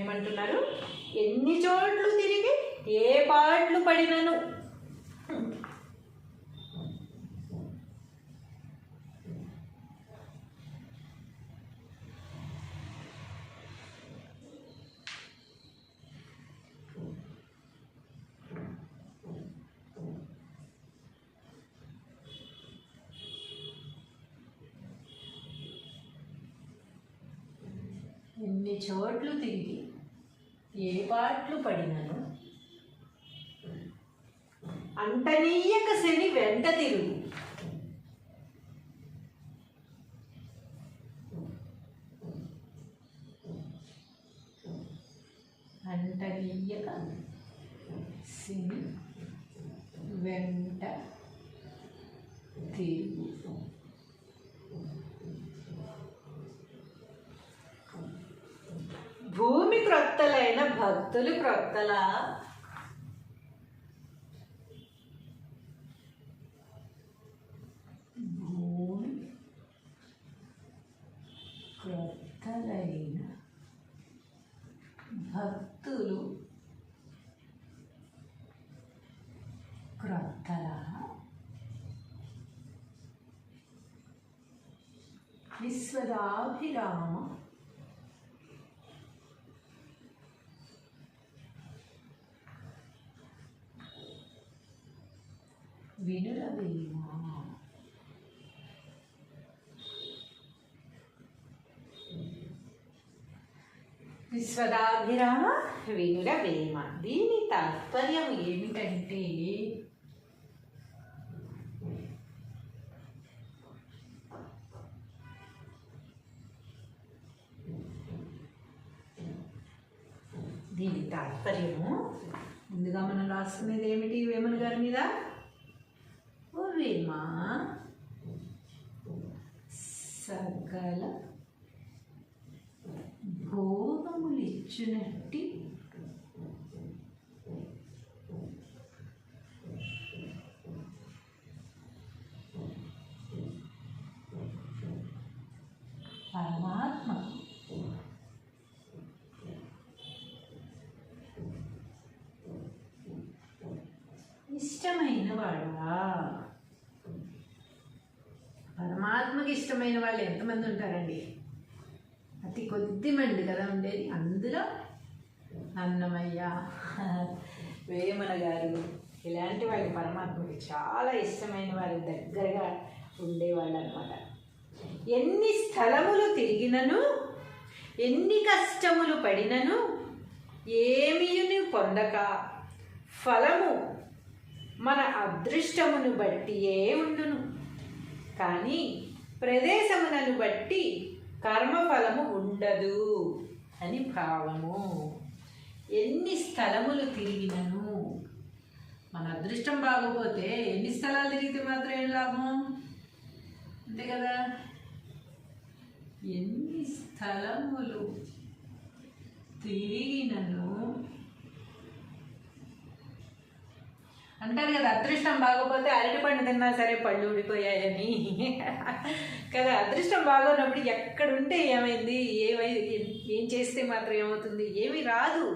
ఏమంటున్నారు? ఎన్ని చోట్లు తిరిగి ఏ పాట్లు పడినను. ఎన్ని చోట్లు తిరిగి ఏ పాటలు పడినను అంటనీయక శని వెంట తిరుగు. అంటనీయక శని వెంట తిరుగు. భూమి క్రొత్తలైన భక్తులు క్రొత్తల. భూమి క్రొత్తలైన భక్తులు క్రొత్తల. విశ్వదాభిరామ వినురవేమ. విశ్వదాభిరామ వినురవేమ. దీని తాత్పర్యం ఏమిటంటే ముందుగా మనం రాసుకునేది ఏమిటి వేమన గారి మీద? ఓ వేమ సకల భోగములిచ్చునట్టి పరమాత్మ ఇష్టమైన వాడా? పరమాత్మకి ఇష్టమైన వాళ్ళు ఎంతమంది ఉంటారండి? అతి కొద్ది మంది కదా ఉండేది. అందులో అన్నమయ్య, వేమన గారు ఇలాంటి వాళ్ళు పరమాత్మకి చాలా ఇష్టమైన వారి దగ్గరగా ఉండేవాళ్ళు అనమాట. ఎన్ని స్థలములు తిరిగినను, ఎన్ని కష్టములు పడినను ఏమీని పొందక ఫలము మన అదృష్టమును బట్టియే ఉండును, కానీ ప్రదేశములను బట్టి కర్మఫలము ఉండదు అని భావము. ఎన్ని స్థలములు తిరిగినను, మన అదృష్టం బాగోపోతే ఎన్ని స్థలాలు తిరిగితే మాత్రం ఏం లాభం? అంతే కదా. ఎన్ని స్థలములు తిరిగినను అంటారు కదా, అదృష్టం బాగోపోతే అరటిపండు తిన్నా సరే పళ్ళు ఊడిపోయాయని కదా. అదృష్టం బాగోనప్పుడు ఎక్కడుంటే ఏమైంది, ఏం చేస్తే మాత్రం ఏమవుతుంది? ఏమీ రాదు.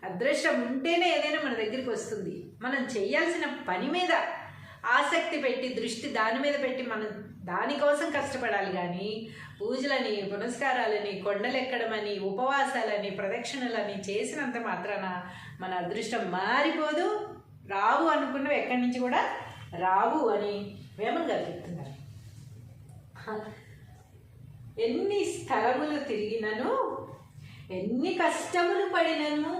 అదృష్టం ఉంటేనే ఏదైనా మన దగ్గరికి వస్తుంది. మనం చేయాల్సిన పని మీద ఆసక్తి పెట్టి, దృష్టి దాని మీద పెట్టి మనం దానికోసం కష్టపడాలి. కానీ పూజలని, పునస్కారాలని, కొండలెక్కడమని, ఉపవాసాలని, ప్రదక్షిణలని చేసినంత మాత్రాన మన అదృష్టం మారిపోదు. రావు అనుకున్నవి ఎక్కడి నుంచి కూడా రావు అని వేమన గారు చెప్తున్నారు. ఎన్ని స్థలములు తిరిగినను, ఎన్ని కష్టములు పడినను,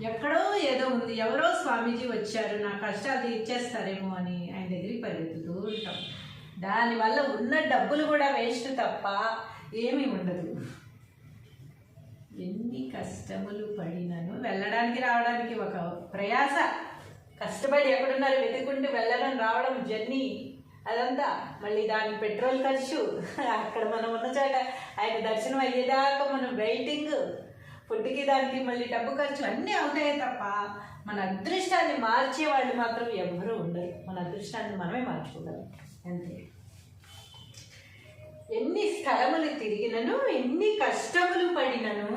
ఎక్కడో ఏదో ఉంది, ఎవరో స్వామీజీ వచ్చారు నా కష్టాలు తీర్చేస్తారేమో అని ఆయన దగ్గరికి పరిగెత్తుతూ ఉంటాం. దానివల్ల ఉన్న డబ్బులు కూడా వేస్ట్ తప్ప ఏమీ ఉండదు. ఎన్ని కష్టములు పడినను, వెళ్ళడానికి రావడానికి ఒక ప్రయాస, కష్టపడి ఎక్కడున్నారు వెతుకుంటూ వెళ్ళడం రావడం జర్నీ అదంతా, మళ్ళీ దాని పెట్రోల్ ఖర్చు, అక్కడ మనం ఉన్న చోట ఆయన దర్శనం అయ్యేదాకా మనం వెయిటింగ్, ఫుడ్కి దానికి మళ్ళీ డబ్బు ఖర్చు అన్నీ అవుతాయి తప్ప మన అదృష్టాన్ని మార్చే వాళ్ళు మాత్రం ఎవరూ ఉండరు. మన అదృష్టాన్ని మనమే మార్చుకోగలం అంతే. ఎన్ని స్థలములు తిరిగినను, ఎన్ని కష్టములు పడినను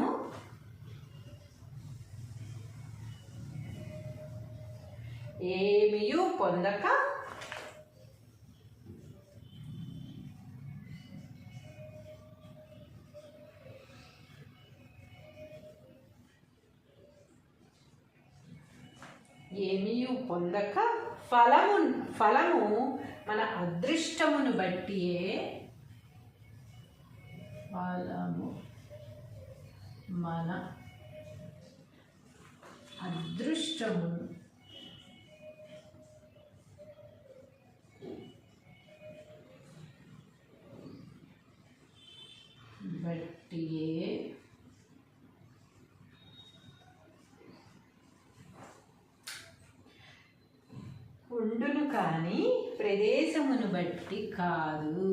ఏమీయూ పొందక ఫలము మన అదృష్టమును బట్టియే ఫలము మన అదృష్టమును బట్టియే ఉండును కానీ ప్రదేశమును బట్టి కాదు.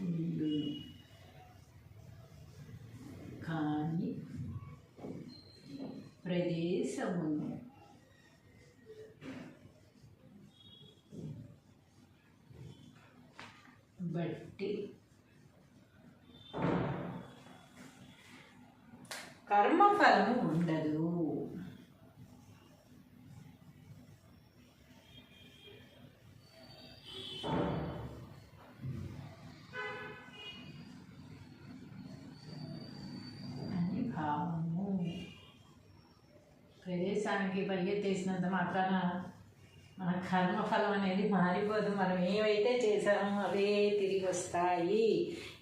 ఉండును కానీ ప్రదేశమును బట్టి కర్మఫలము ఉండదు. అని భావము. ప్రదేశానికి పరిగెత్తేసినంత మాత్రాన మన కర్మఫలం అనేది మారిపోదు. మనం ఏవైతే చేసామో అవే తిరిగి వస్తాయి.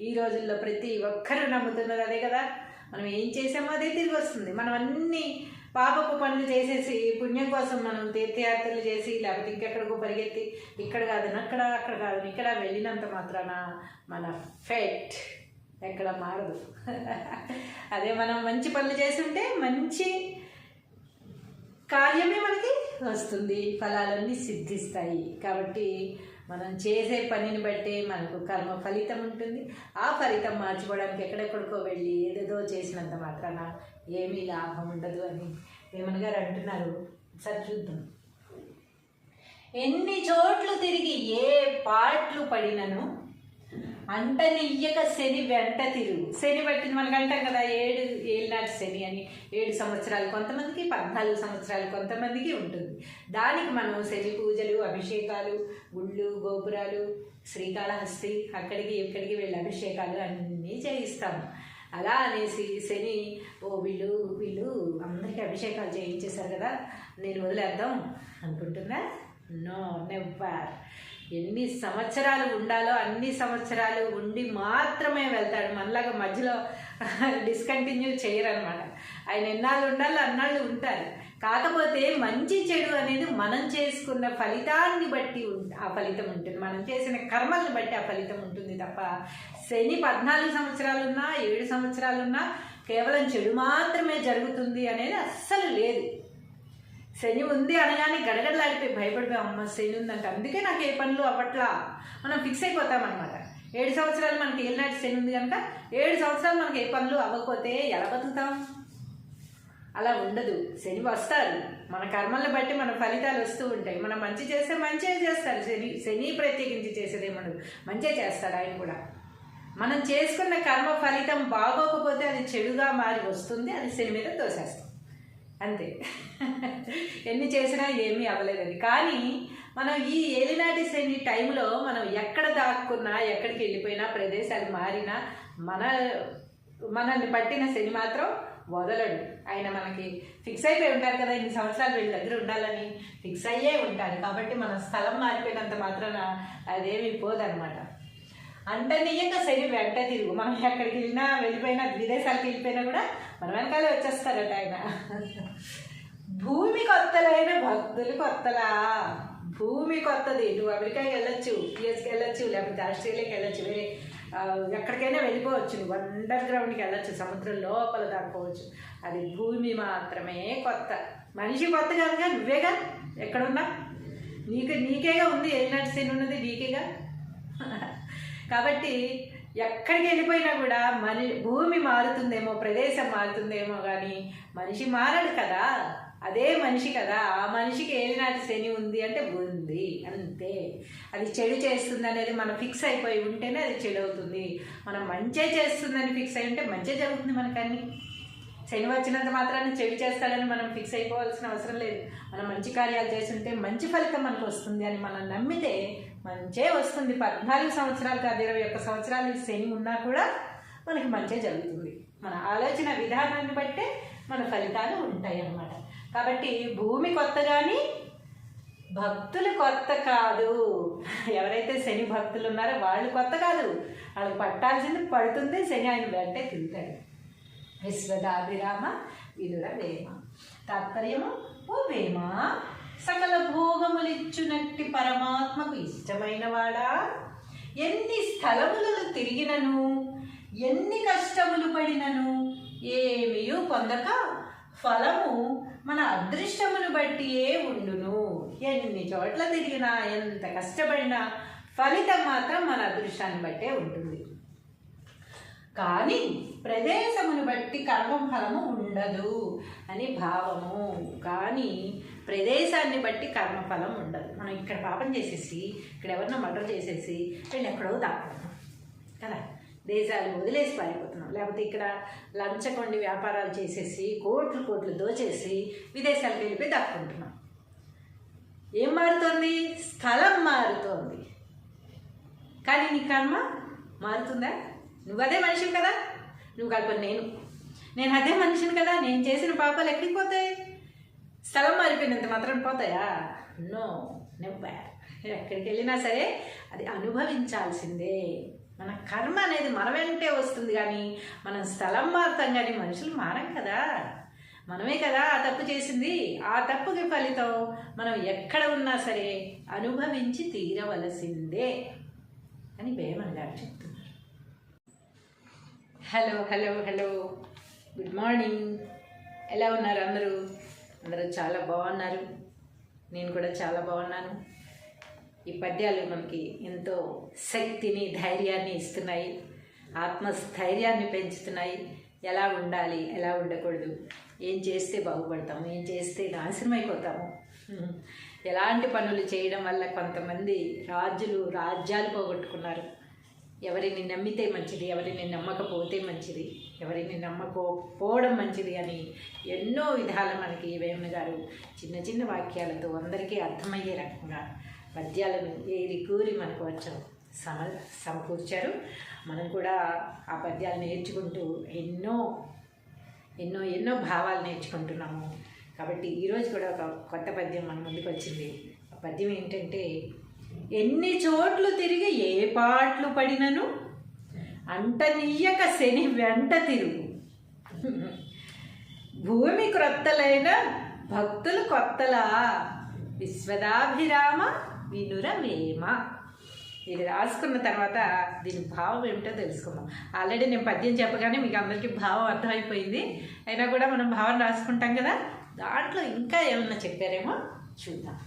ఈ రోజుల్లో ప్రతి ఒక్కరూ నమ్ముతున్నారు అదే కదా. మనం ఏం చేసామో అదే తిరిగి వస్తుంది. మనం అన్ని పాపపు పనులు చేసేసి పుణ్యం కోసం మనం తీర్థయాత్రలు చేసి లేకపోతే ఇంకెక్కడికో పరిగెత్తి ఇక్కడ కాదు అక్కడ, అక్కడ కాదు ఇక్కడ వెళ్ళినంత మాత్రాన మన ఫేట్ ఎక్కడ మారదు. అదే మనం మంచి పనులు చేస్తుంటే మంచి కార్యమే మనకి వస్తుంది, ఫలాలన్నీ సిద్ధిస్తాయి. కాబట్టి మనం చేసే పనిని బట్టే మనకు కర్మ ఫలితం ఉంటుంది. ఆ ఫలితం మార్చుకోవడానికి ఎక్కడెక్కడికో వెళ్ళి ఏదేదో చేసినంత మాత్రాన ఏమీ లాభం ఉండదు అని వేమన గారు అంటున్నారు. సరే చూద్దాం. ఎన్ని చోట్లు తిరిగి ఏ పాటలు పడినను అంటనియ్యక శని వెంట తిరుగు. శని పట్టింది మనకు అంటాం కదా, 7 ఏళ్ళనాటి శని అని. 7 సంవత్సరాలు కొంతమందికి, 14 సంవత్సరాలు కొంతమందికి ఉంటుంది. దానికి మనం శని పూజలు, అభిషేకాలు, గుళ్ళు, గోపురాలు, శ్రీకాళహస్తి అక్కడికి ఇక్కడికి వెళ్ళి అభిషేకాలు అన్నీ చేయిస్తాము. అలా అనేసి శని వీళ్ళు అందరికీ అభిషేకాలు చేయించేశారు కదా, నేను వదిలేద్దాం అనుకుంటున్నా. No, never. ఎన్ని సంవత్సరాలు ఉండాలో అన్ని సంవత్సరాలు ఉండి మాత్రమే వెళ్తాడు. మనలాగా మధ్యలో డిస్కంటిన్యూ చేయరనమాట. ఆయన ఎన్నాళ్ళు ఉండాలో అన్నాళ్ళు ఉంటారు. కాకపోతే మంచి చెడు అనేది మనం చేసుకున్న ఫలితాన్ని బట్టి ఆ ఫలితం ఉంటుంది, మనం చేసిన కర్మల్ని బట్టి ఆ ఫలితం ఉంటుంది తప్ప శని 14 సంవత్సరాలున్నా 7 సంవత్సరాలున్నా కేవలం చెడు మాత్రమే జరుగుతుంది అనేది అస్సలు లేదు. శని ఉంది అనగానే గడగడలాడిపోయి భయపడిపోయి అమ్మ శని ఉందంట అందుకే నాకు ఏ పనులు అవ్వట్లా మనం ఫిక్స్ అయిపోతామన్నమాట. 7 సంవత్సరాలు మనకి ఏళ్ళనాటి శని ఉంది కనుక 7 సంవత్సరాలు మనకి ఏ పనులు అవ్వకపోతే ఎలా బతుకుతాం? అలా ఉండదు. శని వస్తాడు, మన కర్మల్ని బట్టి మన ఫలితాలు వస్తూ ఉంటాయి. మనం మంచి చేస్తే మంచిగా చేస్తాడు శని ప్రత్యేకించి చేసేదేమడు మంచిగా చేస్తాడు ఆయన కూడా. మనం చేసుకున్న కర్మ ఫలితం బాగోకపోతే అది చెడుగా మారి వస్తుంది, అది శని మీద తోసేస్తాం అంతే. ఎన్ని చేసినా ఏమీ అవ్వలేదని. కానీ మనం ఈ ఏలినాటి శని టైంలో మనం ఎక్కడ దాక్కున్నా ఎక్కడికి వెళ్ళిపోయినా ప్రదేశాలు మారినా మనల్ని పట్టిన శని మాత్రం వదలడు. ఆయన మనకి ఫిక్స్ అయిపోయి ఉంటారు కదా, ఇన్ని సంవత్సరాలు వీళ్ళ దగ్గర ఉండాలని ఫిక్స్ అయ్యే ఉంటారు. కాబట్టి మన స్థలం మారిపోయినంత మాత్రాన అదేమీ పోదనమాట. అంటనీయంగా శని వెంట తిరుగు. మనం ఎక్కడికి వెళ్ళినా వెళ్ళిపోయినా విదేశాలకు వెళ్ళిపోయినా కూడా మన వెనకాలే వచ్చేస్తారట ఆయన. భూమి కొత్తలైన భక్తులు కొత్తలా. భూమి కొత్తది. నువ్వు అమెరికాకి వెళ్ళొచ్చు, యుఎస్కి వెళ్ళొచ్చు, లేకపోతే ఆస్ట్రేలియాకి వెళ్ళొచ్చు, వేరే ఎక్కడికైనా వెళ్ళిపోవచ్చు, నువ్వు అండర్ గ్రౌండ్కి వెళ్ళొచ్చు, సముద్రం లోపల దాక్కోవచ్చు. అది భూమి మాత్రమే కొత్త. మనిషి కొత్త కాదుగా, నువ్వేగా ఎక్కడున్నా నీకేగా ఉంది. ఏలినాటి శని ఉన్నది నీకేగా. కాబట్టి ఎక్కడికి వెళ్ళిపోయినా కూడా భూమి మారుతుందేమో, ప్రదేశం మారుతుందేమో కానీ మనిషి మారడు కదా. అదే మనిషి కదా. ఆ మనిషికి ఏలినాటి శని ఉంది అంటే ఉంది అంతే. అది చెడు చేస్తుంది అనేది మనం ఫిక్స్ అయిపోయి ఉంటేనే అది చెడు అవుతుంది. మనం మంచి చేస్తుందని ఫిక్స్ అయి ఉంటే మంచి జరుగుతుంది మనకన్నీ. శని వచ్చినంత మాత్రాన్ని చెడు చేస్తాడని మనం ఫిక్స్ అయిపోవాల్సిన అవసరం లేదు. మనం మంచి కార్యాలు చేస్తుంటే మంచి ఫలితం మనకు వస్తుంది అని మనం నమ్మితే మంచే వస్తుంది. 14 సంవత్సరాలు కాదు, 21 సంవత్సరాలు శని ఉన్నా కూడా మనకి మంచే జరుగుతుంది. మన ఆలోచన విధానాన్ని బట్టే మన ఫలితాలు ఉంటాయి అన్నమాట. కాబట్టి భూమి కొత్త కానీ భక్తులు కొత్త కాదు. ఎవరైతే శని భక్తులు ఉన్నారో వాళ్ళు కొత్త కాదు. వాళ్ళకి పట్టాల్సింది పడుతుంది. శని ఆయన వెంటే తింటాడు. విశ్వదాభిరామ విదుర వేమ. తాత్పర్యము: ఓ వేమ, సకల భోగములిచ్చునట్టి పరమాత్మకు ఇష్టమైన వాడా, ఎన్ని స్థలములను తిరిగినను, ఎన్ని కష్టములు పడినను ఏమియూ పొందక ఫలము మన అదృష్టమును బట్టియే ఉండును. ఎన్ని చోట్ల తిరిగినా, ఎంత కష్టపడినా ఫలితం మాత్రం మన అదృష్టాన్ని బట్టే ఉంటుంది. కానీ ప్రదేశమును బట్టి కర్మఫలము ఉండదు అని భావము. కానీ ప్రదేశాన్ని బట్టి కర్మఫలం ఉండదు. మనం ఇక్కడ పాపం చేసేసి, ఇక్కడ ఎవరినో మర్డర్ చేసేసి వీళ్ళు ఎక్కడో దాక్కున్నాం కదా, దేశాలు వదిలేసి పారిపోతున్నాం. లేకపోతే ఇక్కడ లంచకొండి వ్యాపారాలు చేసేసి కోట్లు కోట్లు దోచేసి విదేశాలకు వెళ్ళిపోయి దాక్కుంటున్నాం. ఏం మారుతోంది? స్థలం మారుతోంది. కానీ నీ కర్మ మారుతుందా? నువ్వు అదే మనిషివి కదా, నువ్వు కల్పన నేను అదే మనిషిని కదా, నేను చేసిన పాపాలు ఎక్కడికి పోతాయి? స్థలం మారిపోయినంత మాత్రం పోతాయా? No, never. ఎక్కడికి వెళ్ళినా సరే అది అనుభవించాల్సిందే. మన కర్మ అనేది మన వెంటే వస్తుంది. కానీ మనం స్థలం మారుతాం, కానీ మనుషులు మారం కదా. మనమే కదా ఆ తప్పు చేసింది. ఆ తప్పుకి ఫలితం మనం ఎక్కడ ఉన్నా సరే అనుభవించి తీరవలసిందే అని వేమన్ గారు చెప్తున్నారు. Hello hello hello, good morning. ఎలా ఉన్నారు అందరూ? అందరూ చాలా బాగున్నారు. నేను కూడా చాలా బాగున్నాను. ఈ పద్యాలు మనకి ఎంతో శక్తిని, ధైర్యాన్ని ఇస్తున్నాయి, ఆత్మస్థైర్యాన్ని పెంచుతున్నాయి. ఎలా ఉండాలి, ఎలా ఉండకూడదు, ఏం చేస్తే బాగుపడతాము, ఏం చేస్తే నాశనం అయిపోతాము, ఎలాంటి పనులు చేయడం వల్ల కొంతమంది రాజ్యాలు పోగొట్టుకున్నారు, ఎవరిని నమ్మితే మంచిది, ఎవరిని నమ్మకపోతే మంచిది, ఎవరిని నమ్మకపోవడం మంచిది అని ఎన్నో విధాలు మనకి వేమన గారు చిన్న చిన్న వాక్యాలతో అందరికీ అర్థమయ్యే రకంగా పద్యాలను ఏరి కూరి మనకు సమకూర్చారు. మనం కూడా ఆ పద్యాలు నేర్చుకుంటూ ఎన్నో ఎన్నో ఎన్నో భావాలు నేర్చుకుంటున్నాము. కాబట్టి ఈరోజు కూడా ఒక కొత్త పద్యం మన ముందుకు వచ్చింది. ఆ పద్యం ఏంటంటే: ఎన్ని చోట్లు తిరిగి ఏ పాట్లు పడినను అంటనీయక శని వెంట తిరుగు. భూమి క్రొత్తలైన భక్తులు కొత్తలా, విశ్వదాభిరామ వినుర వేమ. ఇది రాసుకున్న తర్వాత దీని భావం ఏమిటో తెలుసుకుందాం. ఆల్రెడీ నేను పద్యం చెప్పగానే మీకు అందరికీ భావం అర్థమైపోయింది. అయినా కూడా మనం భావం రాసుకుంటాం కదా, దాంట్లో ఇంకా ఏమన్నా చెప్పారేమో చూద్దాం.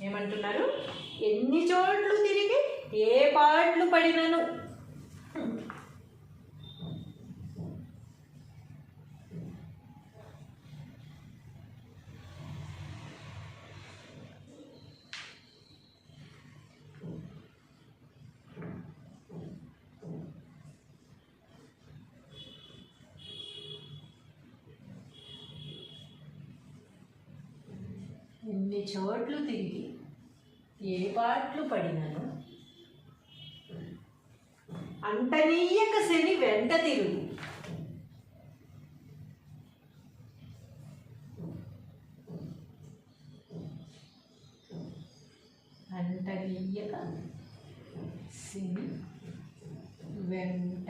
ఏమంటున్నారు? ఎన్ని చోట్లు తిరిగి ఏ పాట్లు పడినను. ఎన్ని చోట్లు తిరిగి ఏ పాట్లు పడినను అంటనీయక శని వెంట తిరుగు. అంటనీయక శని వెంట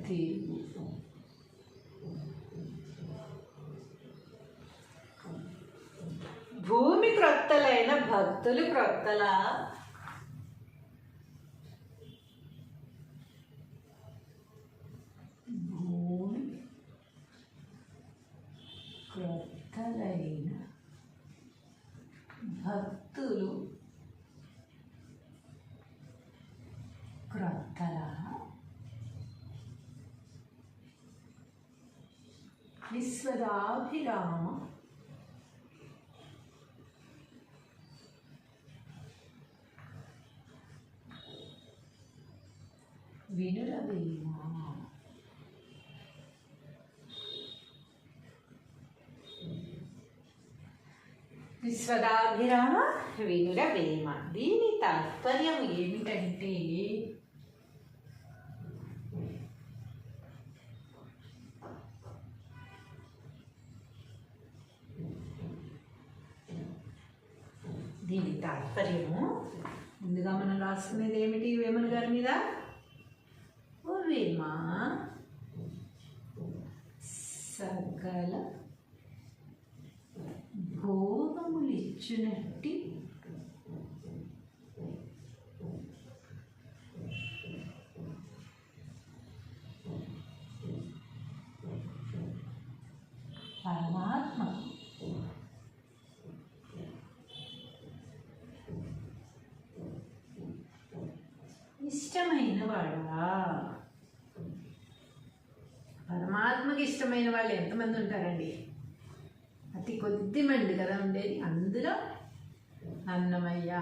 తిరుగు. భూమి క్రొత్తలైన భక్తులు క్రొత్తలా, భూమి క్రొత్తలైన భక్తులు క్రొత్తలా, విశ్వదాభిరామ వినుర వేమ. విశ్వదాభిరామ వినురవేమ. దీని తాత్పర్యం ఏమిటంటే ముందుగా మనం రాసుకునేది ఏమిటి వేమన గారి మీద? ఓ వేమ సకల భోగములిచ్చునట్టి పరమాత్మ ఇష్టమైన వాడా? పరమాత్మకి ఇష్టమైన వాళ్ళు ఎంతమంది ఉంటారండి? అతి కొద్ది మంది కదా ఉండేది. అందులో అన్నమయ్య,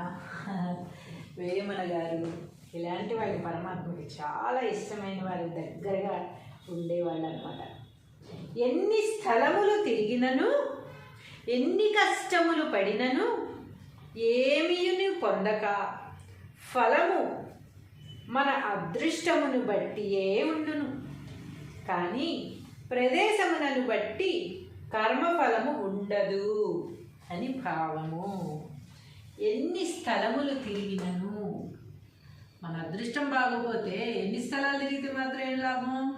వేమన గారు ఇలాంటి వాళ్ళు పరమాత్మకి చాలా ఇష్టమైన వారి దగ్గరగా ఉండేవాళ్ళు అనమాట. ఎన్ని స్థలములు తిరిగినను, ఎన్ని కష్టములు పడినను ఏమీయుని పొందక ఫలము మన అదృష్టమును బట్టియే ఉండును, కానీ ప్రదేశమునను బట్టి కర్మఫలము ఉండదు అని భావము. ఎన్ని స్థలములు తిరిగినను, మన అదృష్టం బాగోపోతే ఎన్ని స్థలాలు తిరిగితే మాత్రం ఏం లాభం?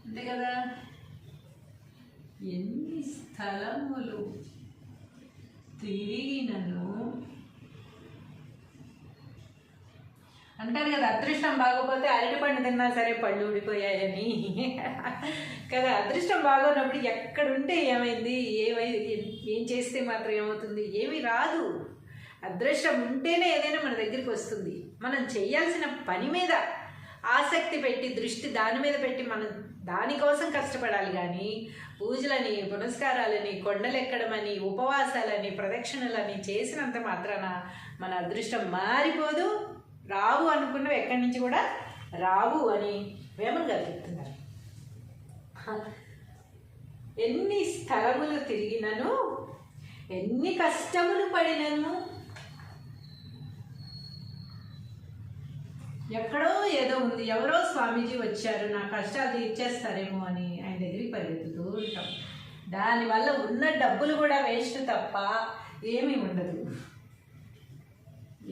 అంతే కదా. ఎన్ని స్థలములు తిరిగినను అంటారు కదా, అదృష్టం బాగోపోతే అరటిపండు తిన్నా సరే పళ్ళు ఊడిపోయాయని కదా. అదృష్టం బాగోనప్పుడు ఎక్కడుంటే ఏమైంది, ఏం చేస్తే మాత్రం ఏమవుతుంది? ఏమీ రాదు. అదృష్టం ఉంటేనే ఏదైనా మన దగ్గరికి వస్తుంది. మనం చేయాల్సిన పని మీద ఆసక్తి పెట్టి, దృష్టి దాని మీద పెట్టి మనం దానికోసం కష్టపడాలి. కానీ పూజలని, పునస్కారాలని, కొండలెక్కడమని, ఉపవాసాలని, ప్రదక్షిణలని చేసినంత మాత్రాన మన అదృష్టం మారిపోదు. రావు అనుకున్నవి ఎక్కడి నుంచి కూడా రావు అని వేమన గారు చెప్తున్నారు. ఎన్ని స్థలములు తిరిగినను, ఎన్ని కష్టములు పడినను, ఎక్కడో ఏదో ఉంది, ఎవరో స్వామీజీ వచ్చారు నా కష్టాలు తీర్చేస్తారేమో అని ఆయన దగ్గరికి పరిగెత్తుతూ ఉంటాం. దానివల్ల ఉన్న డబ్బులు కూడా వేస్ట్ తప్ప ఏమీ ఉండదు.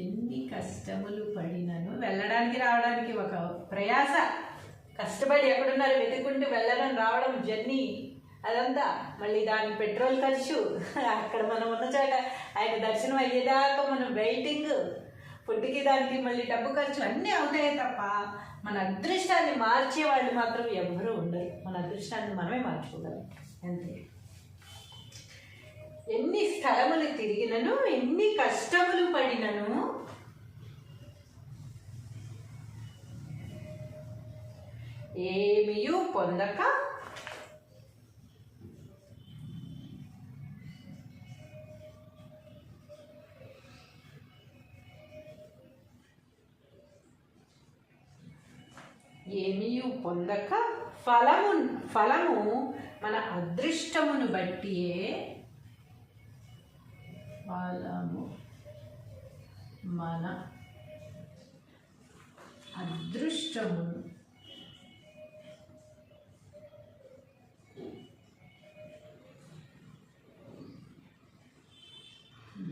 ఎన్ని కష్టములు పడినను, వెళ్ళడానికి రావడానికి ఒక ప్రయాస, కష్టపడి ఎక్కడున్నారు వెతుక్కుంటూ వెళ్ళడం రావడం జర్నీ అదంతా, మళ్ళీ దాని పెట్రోల్ ఖర్చు, అక్కడ మనం ఉన్న చోట ఆయన దర్శనం అయ్యేదాకా మనం వెయిటింగ్, ఫుడ్కి దానికి మళ్ళీ డబ్బు ఖర్చు అన్నీ అవుతాయి తప్ప మన అదృష్టాన్ని మార్చేవాళ్ళు మాత్రం ఎవరూ ఉండరు. మన అదృష్టాన్ని మనమే మార్చుకోగలం అంతే. ఎన్ని స్థలములు తిరిగినను, ఎన్ని కష్టములు పడినను ఏమియూ పొందక ఫలము మన అదృష్టమును బట్టియే, ఫలము మన అదృష్టమును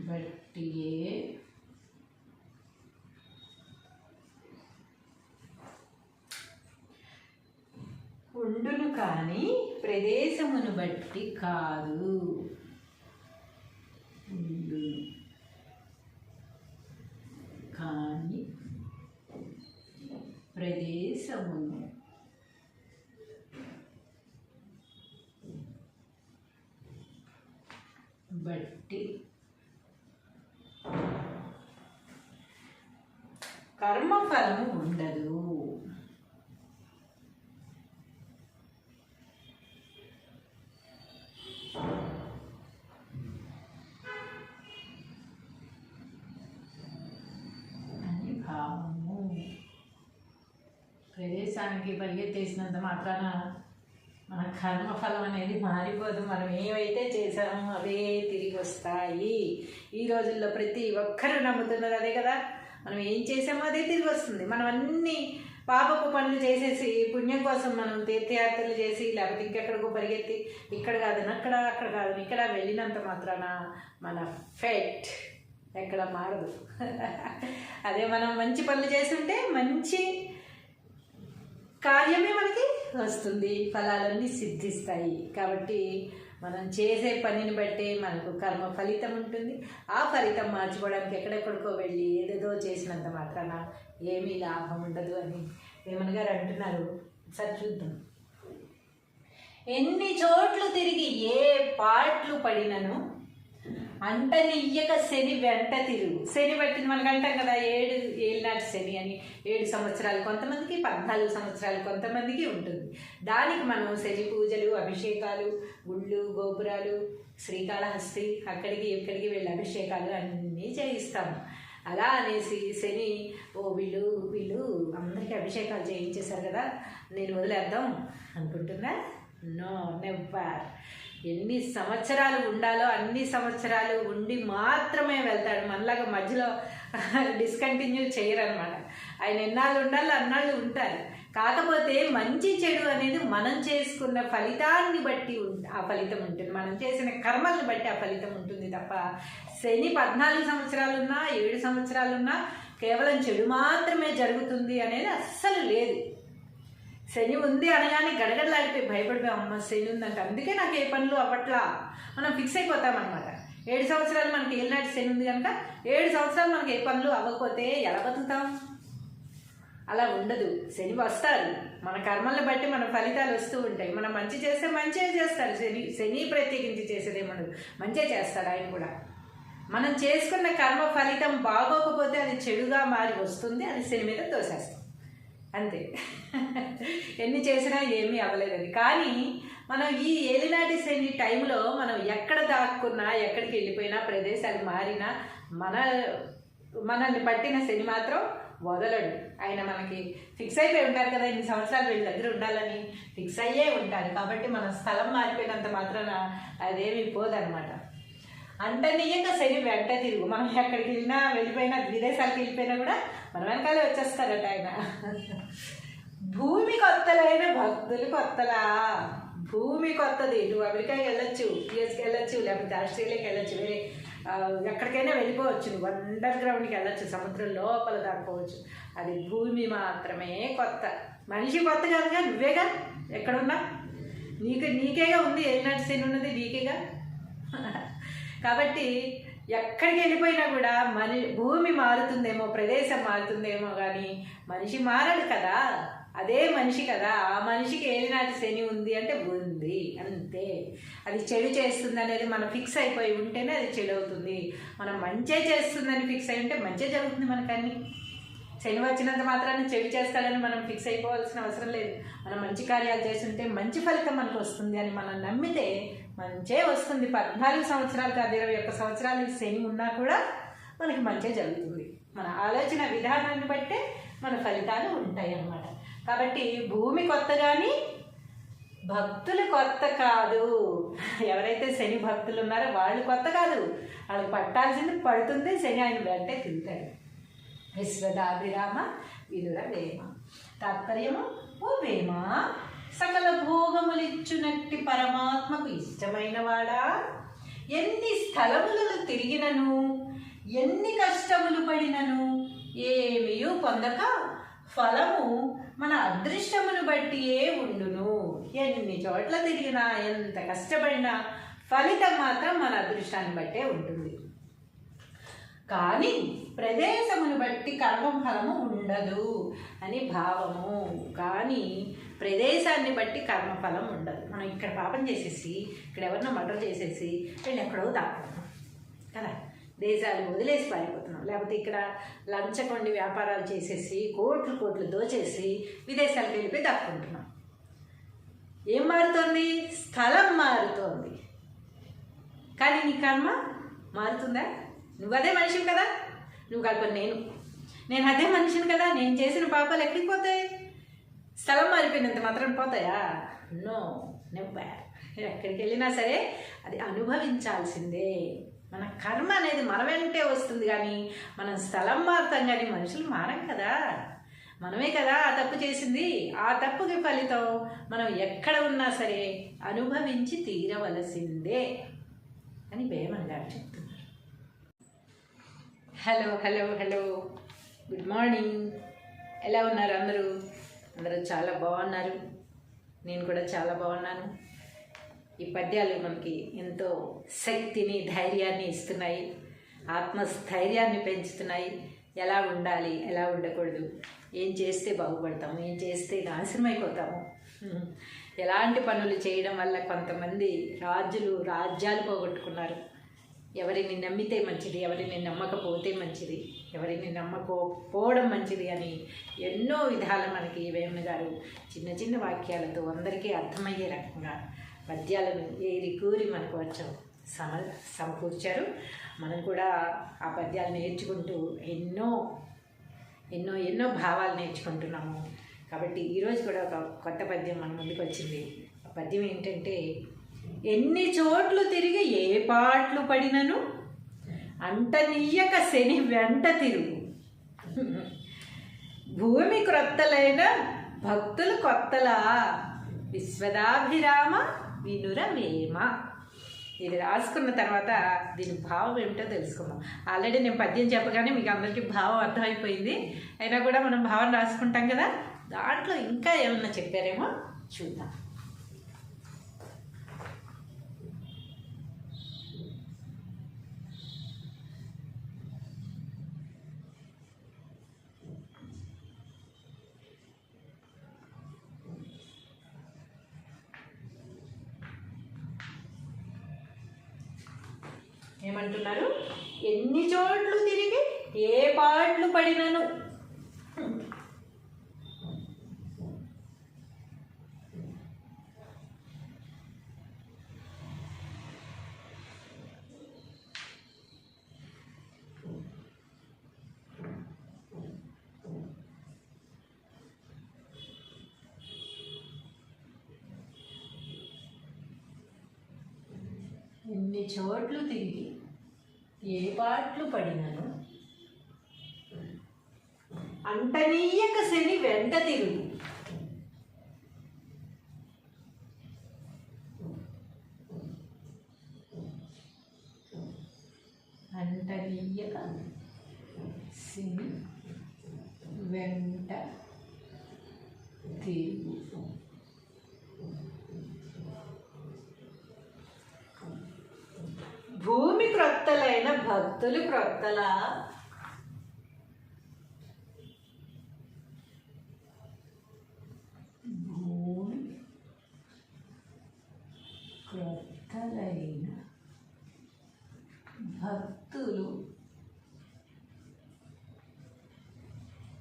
బట్టియే ఉండును, కానీ ప్రదేశమును బట్టి కాదు. ఉండును కానీ ప్రదేశమును బట్టి కర్మఫలము ఉండదు. అని భావము. ప్రదేశానికి పరిగెత్తేసినంత మాత్రాన మన కర్మఫలం అనేది మారిపోదు. మనం ఏవైతే చేసామో అవే తిరిగి వస్తాయి. ఈ రోజుల్లో ప్రతి ఒక్కరూ నమ్ముతున్నది అదే కదా. మనం ఏం చేసామో అదే తిరిగి వస్తుంది. మనం అన్ని పాపపు పనులు చేసేసి పుణ్యం కోసం మనం తీర్థయాత్రలు చేసి లేకపోతే ఇంకెక్కడికో పరిగెత్తి ఇక్కడ కాదు అక్కడ, అక్కడ కాదు ఇక్కడ వెళ్ళినంత మాత్రాన మన ఫేట్ ఎక్కడ మారదు. అదే మనం మంచి పనులు చేస్తుంటే మంచి కార్యమే మనకి వస్తుంది, ఫలాలన్నీ సిద్ధిస్తాయి. కాబట్టి మనం చేసే పనిని బట్టే మనకు కర్మ ఫలితం ఉంటుంది. ఆ ఫలితం మార్చుకోవడానికి ఎక్కడెక్కడికో వెళ్ళి ఏదేదో చేసినంత మాత్రాన ఏమీ లాభం ఉండదు అని వేమన గారు అంటున్నారు. సరే చూద్దాం. ఎన్ని చోట్లు తిరిగి ఏ పాటలు పడినను అంటనియ్యక శని వెంట తిరుగు. శని పట్టింది మనకు అంటాం కదా, 7 ఏళ్ళనాటి శని అని. 7 సంవత్సరాలు కొంతమందికి, 14 సంవత్సరాలు కొంతమందికి ఉంటుంది. దానికి మనం శని పూజలు, అభిషేకాలు, గుళ్ళు, గోపురాలు, శ్రీకాళహస్తి అక్కడికి ఇక్కడికి వెళ్ళి అభిషేకాలు అన్నీ చేయిస్తాము. అలా అనేసి శని వీళ్ళు అందరికీ అభిషేకాలు చేయించేశారు కదా, నేను వదిలేద్దాం అనుకుంటున్నా. No, never. ఎన్ని సంవత్సరాలు ఉండాలో అన్ని సంవత్సరాలు ఉండి మాత్రమే వెళ్తాడు. మనలాగా మధ్యలో డిస్కంటిన్యూ చేయరనమాట. ఆయన ఎన్నాళ్ళు ఉండాలో అన్నాళ్ళు ఉంటారు. కాకపోతే మంచి చెడు అనేది మనం చేసుకున్న ఫలితాన్ని బట్టి ఆ ఫలితం ఉంటుంది, మనం చేసిన కర్మల్ని బట్టి ఆ ఫలితం ఉంటుంది తప్ప శని 14 సంవత్సరాలున్నా 7 సంవత్సరాలున్నా కేవలం చెడు మాత్రమే జరుగుతుంది అనేది అస్సలు లేదు. శని ఉంది అనగానే గడగడలాడిపోయి భయపడిపోయి అమ్మ శని ఉందంట అందుకే నాకు ఏ పనులు అవ్వట్లా మనం ఫిక్స్ అయిపోతామన్నమాట. 7 సంవత్సరాలు మనకి ఏళ్ళనాటి శని ఉంది కనుక 7 సంవత్సరాలు మనకి ఏ పనులు అవ్వకపోతే ఎలా బతుకుతాం? అలా ఉండదు. శని వస్తారు, మన కర్మల్ని బట్టి మన ఫలితాలు వస్తూ ఉంటాయి. మనం మంచి చేస్తే మంచిగా చేస్తారు. శని ప్రత్యేకించి చేసేదేమనదు, మంచిగా చేస్తాడు ఆయన కూడా. మనం చేసుకున్న కర్మ ఫలితం బాగోకపోతే అది చెడుగా మారి వస్తుంది, అది శని మీద తోసేస్తాం అంతే. ఎన్ని చేసినా ఏమీ అవ్వలేదని. కానీ మనం ఈ ఏలినాటి శని టైంలో మనం ఎక్కడ దాక్కున్నా, ఎక్కడికి వెళ్ళిపోయినా, ప్రదేశాలు మారినా మనల్ని పట్టిన శని మాత్రం వదలడు. ఆయన మనకి ఫిక్స్ అయిపోయి ఉంటారు కదా, ఇన్ని సంవత్సరాలు వీళ్ళ దగ్గర ఉండాలని ఫిక్స్ అయ్యే ఉంటారు. కాబట్టి మన స్థలం మారిపోయినంత మాత్రాన అదేమీ పోదనమాట. అంటనీయక శని వెంట తిరుగు. మనం ఎక్కడికి వెళ్ళినా, వెళ్ళిపోయినా, విదేశాలకు వెళ్ళిపోయినా కూడా మన వెనకాలే వచ్చేస్తారట ఆయన. భూమి కొత్తలైన భక్తులు కొత్తలా. భూమి కొత్తది. నువ్వు అమెరికాకి వెళ్ళొచ్చు, యూఎస్కి వెళ్ళొచ్చు, లేకపోతే ఆస్ట్రేలియాకి వెళ్ళొచ్చు, వేరే ఎక్కడికైనా వెళ్ళిపోవచ్చు, నువ్వు అండర్ గ్రౌండ్కి వెళ్ళొచ్చు, సముద్రం లోపల దాక్కోవచ్చు. అది భూమి మాత్రమే కొత్త. మనిషి కొత్త కాదుగా, నువ్వేగా ఎక్కడున్నా నీకేగా ఉంది. ఏలినాటి శని ఉన్నది నీకేగా. కాబట్టి ఎక్కడికి వెళ్ళిపోయినా కూడా భూమి మారుతుందేమో, ప్రదేశం మారుతుందేమో, కానీ మనిషి మారడు కదా. అదే మనిషి కదా. ఆ మనిషికి ఏలినాటి శని ఉంది అంటే ఉంది అంతే. అది చెడు చేస్తుంది అనేది మనం ఫిక్స్ అయిపోయి ఉంటేనే అది చెడు అవుతుంది. మనం మంచి చేస్తుందని ఫిక్స్ అయి ఉంటే మంచి జరుగుతుంది మనకన్నీ. శని వచ్చినంత మాత్రాన్ని చెడు చేస్తాడని మనం ఫిక్స్ అయిపోవాల్సిన అవసరం లేదు. మనం మంచి కార్యాలు చేస్తుంటే మంచి ఫలితం మనకు వస్తుంది అని మనం నమ్మితే మంచే వస్తుంది. 14 సంవత్సరాలు కాదు, 21 సంవత్సరాలు శని ఉన్నా కూడా మనకి మంచే జరుగుతుంది. మన ఆలోచన విధానాన్ని బట్టే మన ఫలితాలు ఉంటాయి అన్నమాట. కాబట్టి భూమి కొత్త కానీ భక్తులు కొత్త కాదు. ఎవరైతే శని భక్తులు ఉన్నారో వాళ్ళు కొత్త కాదు, వాళ్ళకి పట్టాల్సింది పడుతుంది. శని ఆయన వెంటే తింటాడు. విశ్వదాభిరామ విదుర వేమ. తాత్పర్యము, ఓ వేమ, సకల భోగములిచ్చునట్టి పరమాత్మకు ఇష్టమైన వాడా, ఎన్ని స్థలములను తిరిగినను, ఎన్ని కష్టములు పడినను ఏమీయూ పొందక ఫలము మన అదృష్టమును బట్టియే ఉండును. ఎన్ని చోట్ల తిరిగినా, ఎంత కష్టపడినా ఫలితం మాత్రం మన అదృష్టాన్ని బట్టే ఉంటుంది. కానీ ప్రదేశమును బట్టి కర్మ ఫలము ఉండదు అని భావము. కానీ ప్రదేశాన్ని బట్టి కర్మఫలం ఉండదు. మనం ఇక్కడ పాపం చేసేసి, ఇక్కడ ఎవరినో మర్డర్ చేసేసి వీళ్ళు ఎక్కడో దాక్కున్నాం కదా, దేశాలు వదిలేసి పారిపోతున్నాం. లేకపోతే ఇక్కడ లంచకొండి వ్యాపారాలు చేసేసి కోట్లు దోచేసి విదేశాలకు వెళ్ళిపోయి దాక్కుంటున్నాం. ఏం మారుతోంది? స్థలం మారుతోంది. కానీ నీ కర్మ మారుతుందా? నువ్వు అదే మనిషివి కదా, నువ్వు కాకపోతే నేను అదే మనిషిని కదా. నేను చేసిన పాపాలు ఎక్కడికి పోతాయి? స్థలం మారిపోయినంత మాత్రం పోతాయా? నో. ఎక్కడికి వెళ్ళినా సరే అది అనుభవించాల్సిందే. మన కర్మ అనేది మన వెంటే వస్తుంది, కానీ మనం స్థలం మారుతాం, కానీ మనుషులు మారం కదా. మనమే కదా ఆ తప్పు చేసింది. ఆ తప్పుకి ఫలితం మనం ఎక్కడ ఉన్నా సరే అనుభవించి తీరవలసిందే అని వేమన్ గారు చెప్తున్నారు. Hello hello hello, good morning. ఎలా ఉన్నారు అందరూ? అందరూ చాలా బాగున్నారు. నేను కూడా చాలా బాగున్నాను. ఈ పద్యాలు మనకి ఎంతో శక్తిని, ధైర్యాన్ని ఇస్తున్నాయి, ఆత్మస్థైర్యాన్ని పెంచుతున్నాయి. ఎలా ఉండాలి, ఎలా ఉండకూడదు, ఏం చేస్తే బాగుపడతాము, ఏం చేస్తే నాశనం అయిపోతాము, ఎలాంటి పనులు చేయడం వల్ల కొంతమంది రాజ్యాలు పోగొట్టుకున్నారు, ఎవరిని నమ్మితే మంచిది, ఎవరిని నమ్మకపోతే మంచిది, ఎవరిని నమ్మకపోవడం మంచిది అని ఎన్నో విధాలు మనకి వేమన గారు చిన్న చిన్న వాక్యాలతో అందరికీ అర్థమయ్యే రకంగా పద్యాలను ఏరి కూరి మనకు సమకూర్చారు. మనం కూడా ఆ పద్యాలు నేర్చుకుంటూ ఎన్నో ఎన్నో ఎన్నో భావాలు నేర్చుకుంటున్నాము. కాబట్టి ఈరోజు కూడా ఒక కొత్త పద్యం మన ముందుకు వచ్చింది. ఆ పద్యం ఏంటంటే, ఎన్ని చోట్లు తిరిగి ఏ పాటలు పడినను అంటనియ్యక శని వెంట తిరుగు, భూమి క్రొత్తలైన భక్తులు కొత్తలా, విశ్వదాభిరామ వినురవేమ. ఇది రాసుకున్న తర్వాత దీని భావం ఏమిటో తెలుసుకుందాం. ఆల్రెడీ నేను పద్యం చెప్పగానే మీకు అందరికీ భావం అర్థమైపోయింది. అయినా కూడా మనం భావం రాసుకుంటాం కదా, దాంట్లో ఇంకా ఏమన్నా చెప్పారేమో చూద్దాం. ఏమంటున్నారు? ఎన్ని చోట్లు తిరిగి ఏ పాటలు పడినను. ఎన్ని చోట్లు తిరిగి ఏ పాటలు పడినను అంటనీయక శని వెంట తిరుగు, అంటనీయక శని వెంట తిరుగు. భూమి క్రొత్తలైన భక్తులు క్రొత్తలా, భూమి క్రొత్తలైన భక్తులు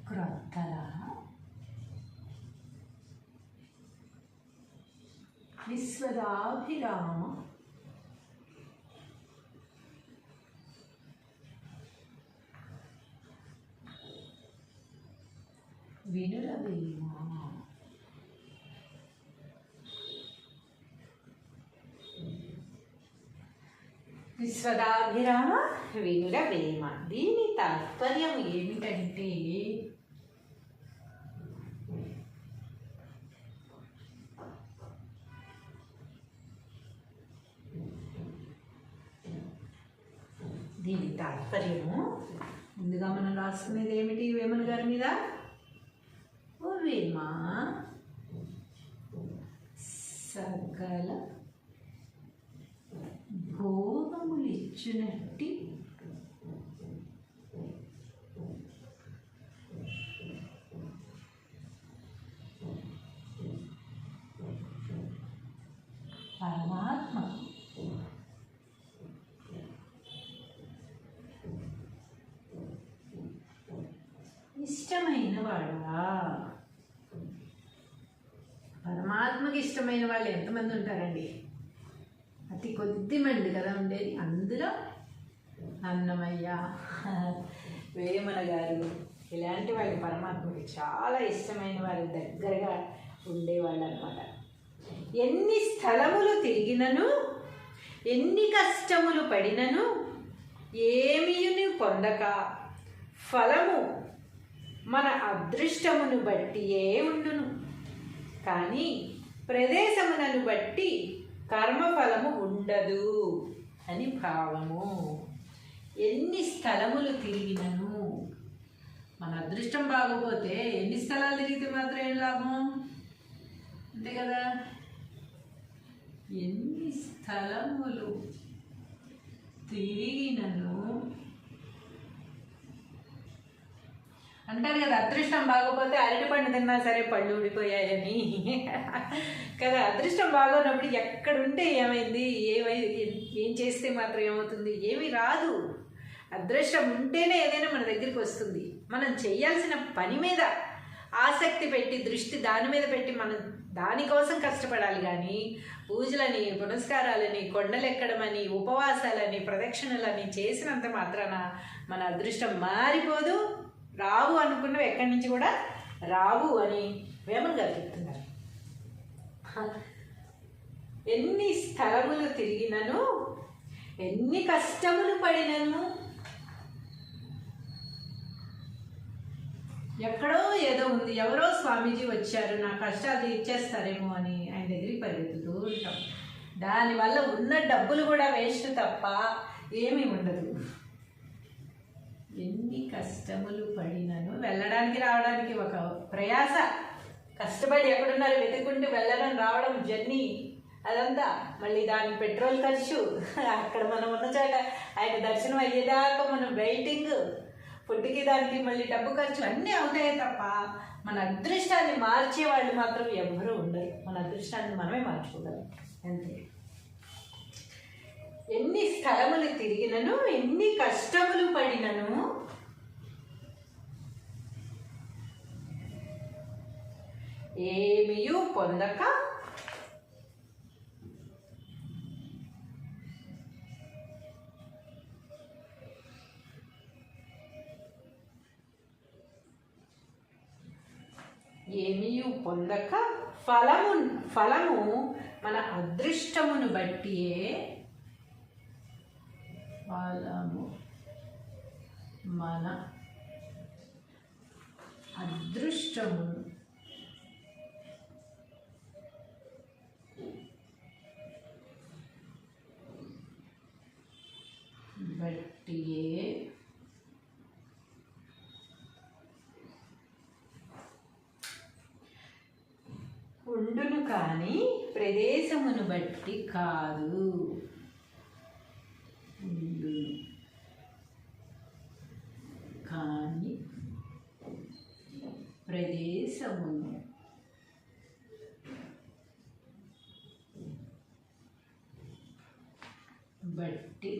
క్రొత్తలా, విశ్వదాభిరామ వినురవేమ. విశ్వదాభిరామ వినురవేమ. దీని తాత్పర్యం ఏమిటంటే, ముందుగా మనం రాసుకునేది ఏమిటి వేమన గారి మీద? ఓ వేమ, సకల భోగములిచ్చునట్టి పరమాత్మ ఇష్టమైన వాడా. పరమాత్మకి ఇష్టమైన వాళ్ళు ఎంతమంది ఉంటారండి? అతి కొద్ది మంది కదా ఉండేది. అందులో అన్నమయ్య, వేమన గారు ఇలాంటి వాళ్ళు పరమాత్మకి చాలా ఇష్టమైన వారు, దగ్గరగా ఉండేవాళ్ళు అనమాట. ఎన్ని స్థలములు తిరిగినను, ఎన్ని కష్టములు పడినను ఏమీయుని పొందక ఫలము మన అదృష్టమును బట్టియే ఉండును. కానీ ప్రదేశములను బట్టి కర్మఫలము ఉండదు అని భావము. ఎన్ని స్థలములు తిరిగినను, మన అదృష్టం బాగోపోతే ఎన్ని స్థలాలు తిరిగితే మాత్రం ఏం లాభం? అంతే కదా. ఎన్ని స్థలములు తిరిగినను అంటారు కదా, అదృష్టం బాగోపోతే అరటిపండు తిన్నా సరే పళ్ళు ఊడిపోయాయని కదా. అదృష్టం బాగోనప్పుడు ఎక్కడుంటే ఏమైంది, ఏం చేస్తే మాత్రం ఏమవుతుంది? ఏమీ రాదు. అదృష్టం ఉంటేనే ఏదైనా మన దగ్గరికి వస్తుంది. మనం చేయాల్సిన పని మీద ఆసక్తి పెట్టి, దృష్టి దాని మీద పెట్టి మనం దానికోసం కష్టపడాలి. కానీ పూజలని, పునస్కారాలని, కొండలెక్కడమని, ఉపవాసాలని, ప్రదక్షిణలని చేసినంత మాత్రాన మన అదృష్టం మారిపోదు. రావు అనుకున్నవి ఎక్కడి నుంచి కూడా రావు అని వేమన్ గారు చెప్తున్నారు. ఎన్ని స్థలములు తిరిగినను, ఎన్ని కష్టములు పడినను, ఎక్కడో ఏదో ఉంది, ఎవరో స్వామీజీ వచ్చారు నా కష్టాలు తీర్చేస్తారేమో అని ఆయన దగ్గరికి పరిగెత్తుతూ ఉంటాం. దానివల్ల ఉన్న డబ్బులు కూడా వేస్ట్ తప్ప ఏమీ ఉండదు. ఎన్ని కష్టములు పడినను, వెళ్ళడానికి రావడానికి ఒక ప్రయాస, కష్టపడి ఎక్కడున్నారు వెతుకుంటూ వెళ్ళడం రావడం జర్నీ అదంతా, మళ్ళీ దాని పెట్రోల్ ఖర్చు, అక్కడ మనం ఉన్న చోట ఆయన దర్శనం అయ్యేదాకా మనం వెయిటింగ్, ఫుడ్కి దానికి మళ్ళీ డబ్బు ఖర్చు అన్నీ అవుతాయి తప్ప మన అదృష్టాన్ని మార్చే వాళ్ళు మాత్రం ఎవరూ ఉండరు. మన అదృష్టాన్ని మనమే మార్చుకోగలం అంతే. ఎన్ని స్థలములు తిరిగినను, ఎన్ని కష్టములు పడినను ఏమీయూ పొందక ఫలము మన అదృష్టమును బట్టియే, ఫలము మన అదృష్టమును బట్టియే ఉండును, కానీ ప్రదేశమును బట్టి కాదు. ఉండును కానీ ప్రదేశమును బట్టి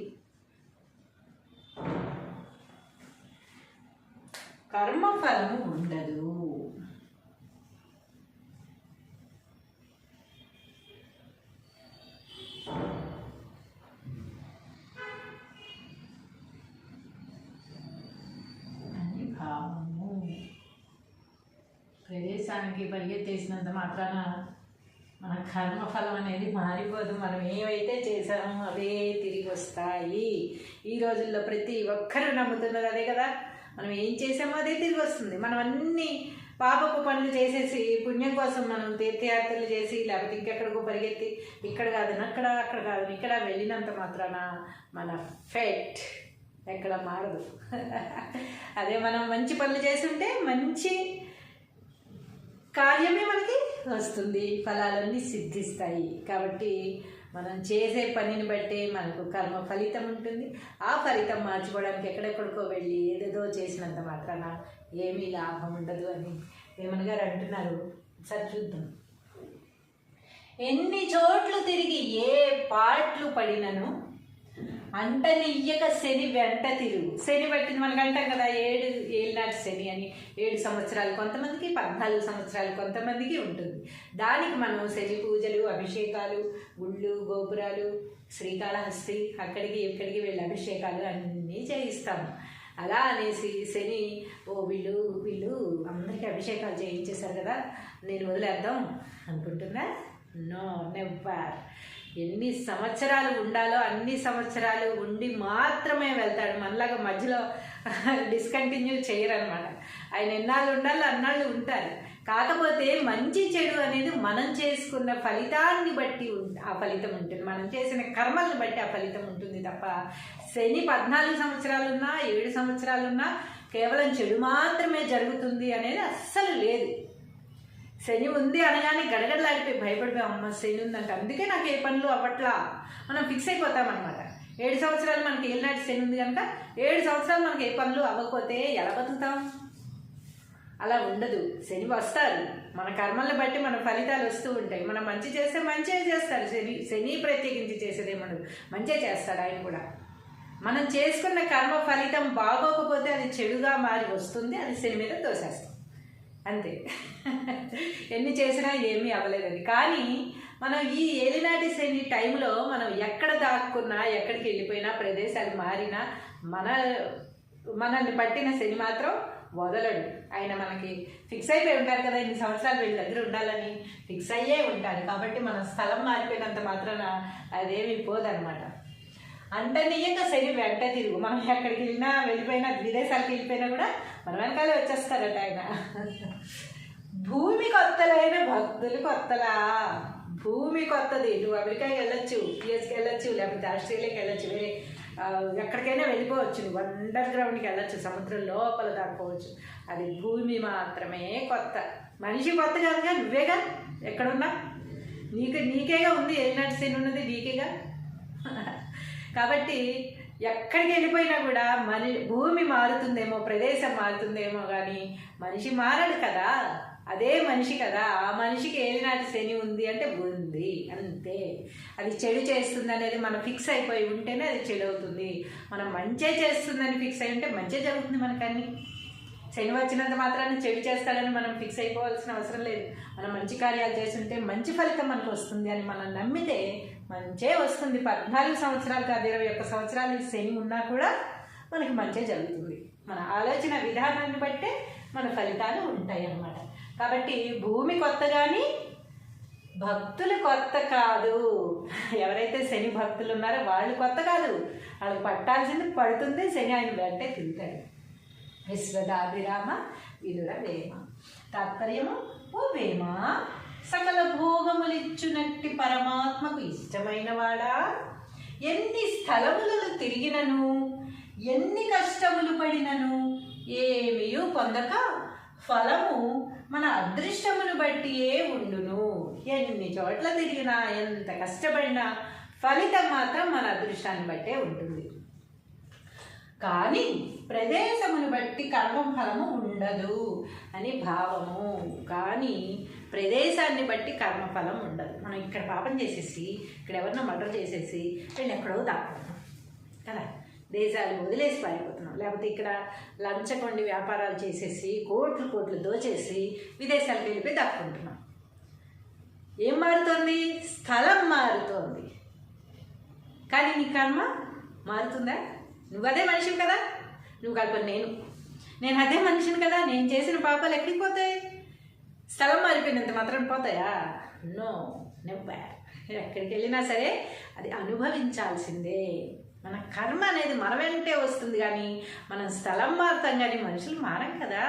కర్మఫలము ఉండదు. ప్రదేశానికి పరిగెత్తేసినంత మాత్రాన మన కర్మఫలం అనేది మారిపోదు. మనం ఏవైతే చేసామో అవే తిరిగి వస్తాయి. ఈ రోజుల్లో ప్రతి ఒక్కరూ నమ్ముతున్నది అదే కదా. మనం ఏం చేసామో అదే తిరిగి వస్తుంది. మనం అన్ని పాపపు పనులు చేసేసి పుణ్యం కోసం మనం తీర్థయాత్రలు చేసి లేకపోతే ఇంకెక్కడికో పరిగెత్తి ఇక్కడ కాదని అక్కడ, అక్కడ కాదని ఇక్కడ వెళ్ళినంత మాత్రాన మన ఫేట్ ఎక్కడ మారదు. అదే మనం మంచి పనులు చేస్తుంటే మంచి కార్యమే మనకి వస్తుంది, ఫలాలన్నీ సిద్ధిస్తాయి. కాబట్టి మనం చేసే పనిని బట్టే మనకు కర్మ ఫలితం ఉంటుంది. ఆ ఫలితం మార్చుకోవడానికి ఎక్కడెక్కడికో వెళ్ళి ఏదేదో చేసినంత మాత్రాన ఏమీ లాభం ఉండదు అని వేమన్ గారు అంటున్నారు. సరే చూద్దాం. ఎన్ని చోట్లు తిరిగి ఏ పాటలు పడినను అంటనియ్యక శని వెంట తిరుగు. శని పట్టింది మనకు అంటాం కదా, 7 ఏళ్ళనాటి శని అని. 7 సంవత్సరాలు కొంతమందికి, 14 సంవత్సరాలు కొంతమందికి ఉంటుంది. దానికి మనం శని పూజలు, అభిషేకాలు, గుళ్ళు, గోపురాలు, శ్రీకాళహస్తి అక్కడికి ఇక్కడికి వెళ్ళి అభిషేకాలు అన్నీ చేయిస్తాము. అలా అనేసి శని వీళ్ళు అందరికీ అభిషేకాలు చేయించేశారు కదా, నేను వదిలేద్దాం అనుకుంటున్నా. No, never. ఎన్ని సంవత్సరాలు ఉండాలో అన్ని సంవత్సరాలు ఉండి మాత్రమే వెళ్తాడు. మనలాగా మధ్యలో డిస్కంటిన్యూ చేయరనమాట. ఆయన ఎన్నాళ్ళు ఉండాలో అన్నాళ్ళు ఉంటారు. కాకపోతే మంచి చెడు అనేది మనం చేసుకున్న ఫలితాన్ని బట్టి ఆ ఫలితం ఉంటుంది, మనం చేసిన కర్మల్ని బట్టి ఆ ఫలితం ఉంటుంది తప్ప శని 14 సంవత్సరాలున్నా 7 సంవత్సరాలున్నా కేవలం చెడు మాత్రమే జరుగుతుంది అనేది అస్సలు లేదు. శని ఉంది అనగానే గడగడలాడిపోయి భయపడిపోయి అమ్మ శని ఉందంట అందుకే నాకు ఏ పనులు అవ్వట్లా మనం ఫిక్స్ అయిపోతామన్నమాట. 7 సంవత్సరాలు మనకి ఏలినాటి శని ఉంది కనుక 7 సంవత్సరాలు మనకి ఏ పనులు అవ్వకపోతే ఎలా బతుకుతాం? అలా ఉండదు. శని వస్తారు, మన కర్మల్ని బట్టి మన ఫలితాలు వస్తూ ఉంటాయి. మనం మంచి చేస్తే మంచిగా చేస్తాడు శని ప్రత్యేకించి చేసేదేమనదు, మంచిగా చేస్తాడు ఆయన కూడా. మనం చేసుకున్న కర్మ ఫలితం బాగోకపోతే అది చెడుగా మారి వస్తుంది, అది శని మీద తోసేస్తాం అంతే. ఎన్ని చేసినా ఏమీ అవ్వలేదని. కానీ మనం ఈ ఏలినాటి శని టైంలో మనం ఎక్కడ దాక్కున్నా, ఎక్కడికి వెళ్ళిపోయినా, ప్రదేశాలు మారినా మనల్ని పట్టిన శని మాత్రం వదలడు. ఆయన మనకి ఫిక్స్ అయిపోయి ఉంటారు కదా, ఇన్ని సంవత్సరాలు వీళ్ళ దగ్గర ఉండాలని ఫిక్స్ అయ్యే ఉంటారు. కాబట్టి మన స్థలం మారిపోయినంత మాత్రాన అదేమీ పోదనమాట. అంటనీయక శని వెంట తిరుగు. మనం ఎక్కడికి వెళ్ళినా, వెళ్ళిపోయినా, విదేశాలకు వెళ్ళిపోయినా కూడా మన వెనకాలే వచ్చేస్తారట ఆయన. భూమి కొత్తలైన భక్తులు కొత్తలా. భూమి కొత్తది. నువ్వు అమెరికాకి వెళ్ళొచ్చు, యూఎస్కి వెళ్ళొచ్చు, లేకపోతే ఆస్ట్రేలియాకి వెళ్ళొచ్చు, వేరే ఎక్కడికైనా వెళ్ళిపోవచ్చు, నువ్వు అండర్ గ్రౌండ్కి వెళ్ళొచ్చు, సముద్రం లోపల దాక్కోవచ్చు. అది భూమి మాత్రమే కొత్త. మనిషి కొత్త కాదుగా, నువ్వేగా ఎక్కడున్నా నీకేగా ఉంది. ఏలినాటి శని ఉన్నది నీకేగా. కాబట్టి ఎక్కడికి వెళ్ళిపోయినా కూడా భూమి మారుతుందేమో, ప్రదేశం మారుతుందేమో, కానీ మనిషి మారడు కదా. అదే మనిషి కదా. ఆ మనిషికి ఏలినాటి శని ఉంది అంటే ఉంది అంతే. అది చెడు చేస్తుంది అనేది మనం ఫిక్స్ అయిపోయి ఉంటేనే అది చెడు అవుతుంది. మనం మంచి చేస్తుందని ఫిక్స్ అయి ఉంటే మంచి జరుగుతుంది మనకన్నీ. శని వచ్చినంత మాత్రాన్ని చెడు చేస్తాడని మనం ఫిక్స్ అయిపోవాల్సిన అవసరం లేదు. మనం మంచి కార్యాలు చేస్తుంటే మంచి ఫలితం మనకు వస్తుంది అని మనం నమ్మితే మంచే వస్తుంది. 14 సంవత్సరాలు కాదు, 21 సంవత్సరాలు శని ఉన్నా కూడా మనకి మంచే జరుగుతుంది. మన ఆలోచన విధానాన్ని బట్టే మన ఫలితాలు ఉంటాయి అన్నమాట. కాబట్టి భూమి కొత్త కానీ భక్తులు కొత్త కాదు. ఎవరైతే శని భక్తులు ఉన్నారో వాళ్ళు కొత్త కాదు, వాళ్ళకి పట్టాల్సింది పడుతుంది. శని ఆయన వెంటే తిరుగుతాడు. విశ్వదాభిరామ వినుర వేమ. తాత్పర్యము: ఓ వేమ, సకల భోగములిచ్చునట్టి పరమాత్మకు ఇష్టమైన వాడా, ఎన్ని స్థలములను తిరిగినను, ఎన్ని కష్టములు పడినను ఏమీయూ పొందక ఫలము మన అదృష్టమును బట్టియే ఉండును. ఎన్ని చోట్ల తిరిగినా, ఎంత కష్టపడినా ఫలితం మాత్రం మన అదృష్టాన్ని బట్టే ఉంటుంది. కానీ ప్రదేశమును బట్టి కర్మఫలము ఉండదు అని భావము. కానీ ప్రదేశాన్ని బట్టి కర్మఫలం ఉండదు. మనం ఇక్కడ పాపం చేసేసి, ఇక్కడ ఎవరినో మర్డర్ చేసేసి వీళ్ళు ఎక్కడో దాక్కుతున్నాం కదా, దేశాలు వదిలేసి పారిపోతున్నాం. లేకపోతే ఇక్కడ లంచగొండి వ్యాపారాలు చేసేసి కోట్లు దోచేసి విదేశాలకు వెళ్ళిపోయి దాక్కుంటున్నాం. ఏం మారుతోంది? స్థలం మారుతోంది. కానీ నీ కర్మ మారుతుందా? నువ్వు అదే మనిషివి కదా, నువ్వు కల్పన నేను అదే మనిషిని కదా, నేను చేసిన పాపాలు ఎక్కడికి పోతాయి? స్థలం మారిపోయినంత మాత్రం పోతాయా? No, never. ఎక్కడికి వెళ్ళినా సరే అది అనుభవించాల్సిందే. మన కర్మ అనేది మన వెంటే వస్తుంది, కానీ మనం స్థలం మారుతాం, కానీ మనుషులు మారం కదా.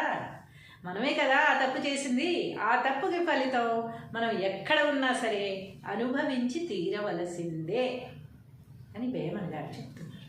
మనమే కదా ఆ తప్పు చేసింది. ఆ తప్పుకి ఫలితం మనం ఎక్కడ ఉన్నా సరే అనుభవించి తీరవలసిందే అని వేమన్ గారు చెప్తున్నారు.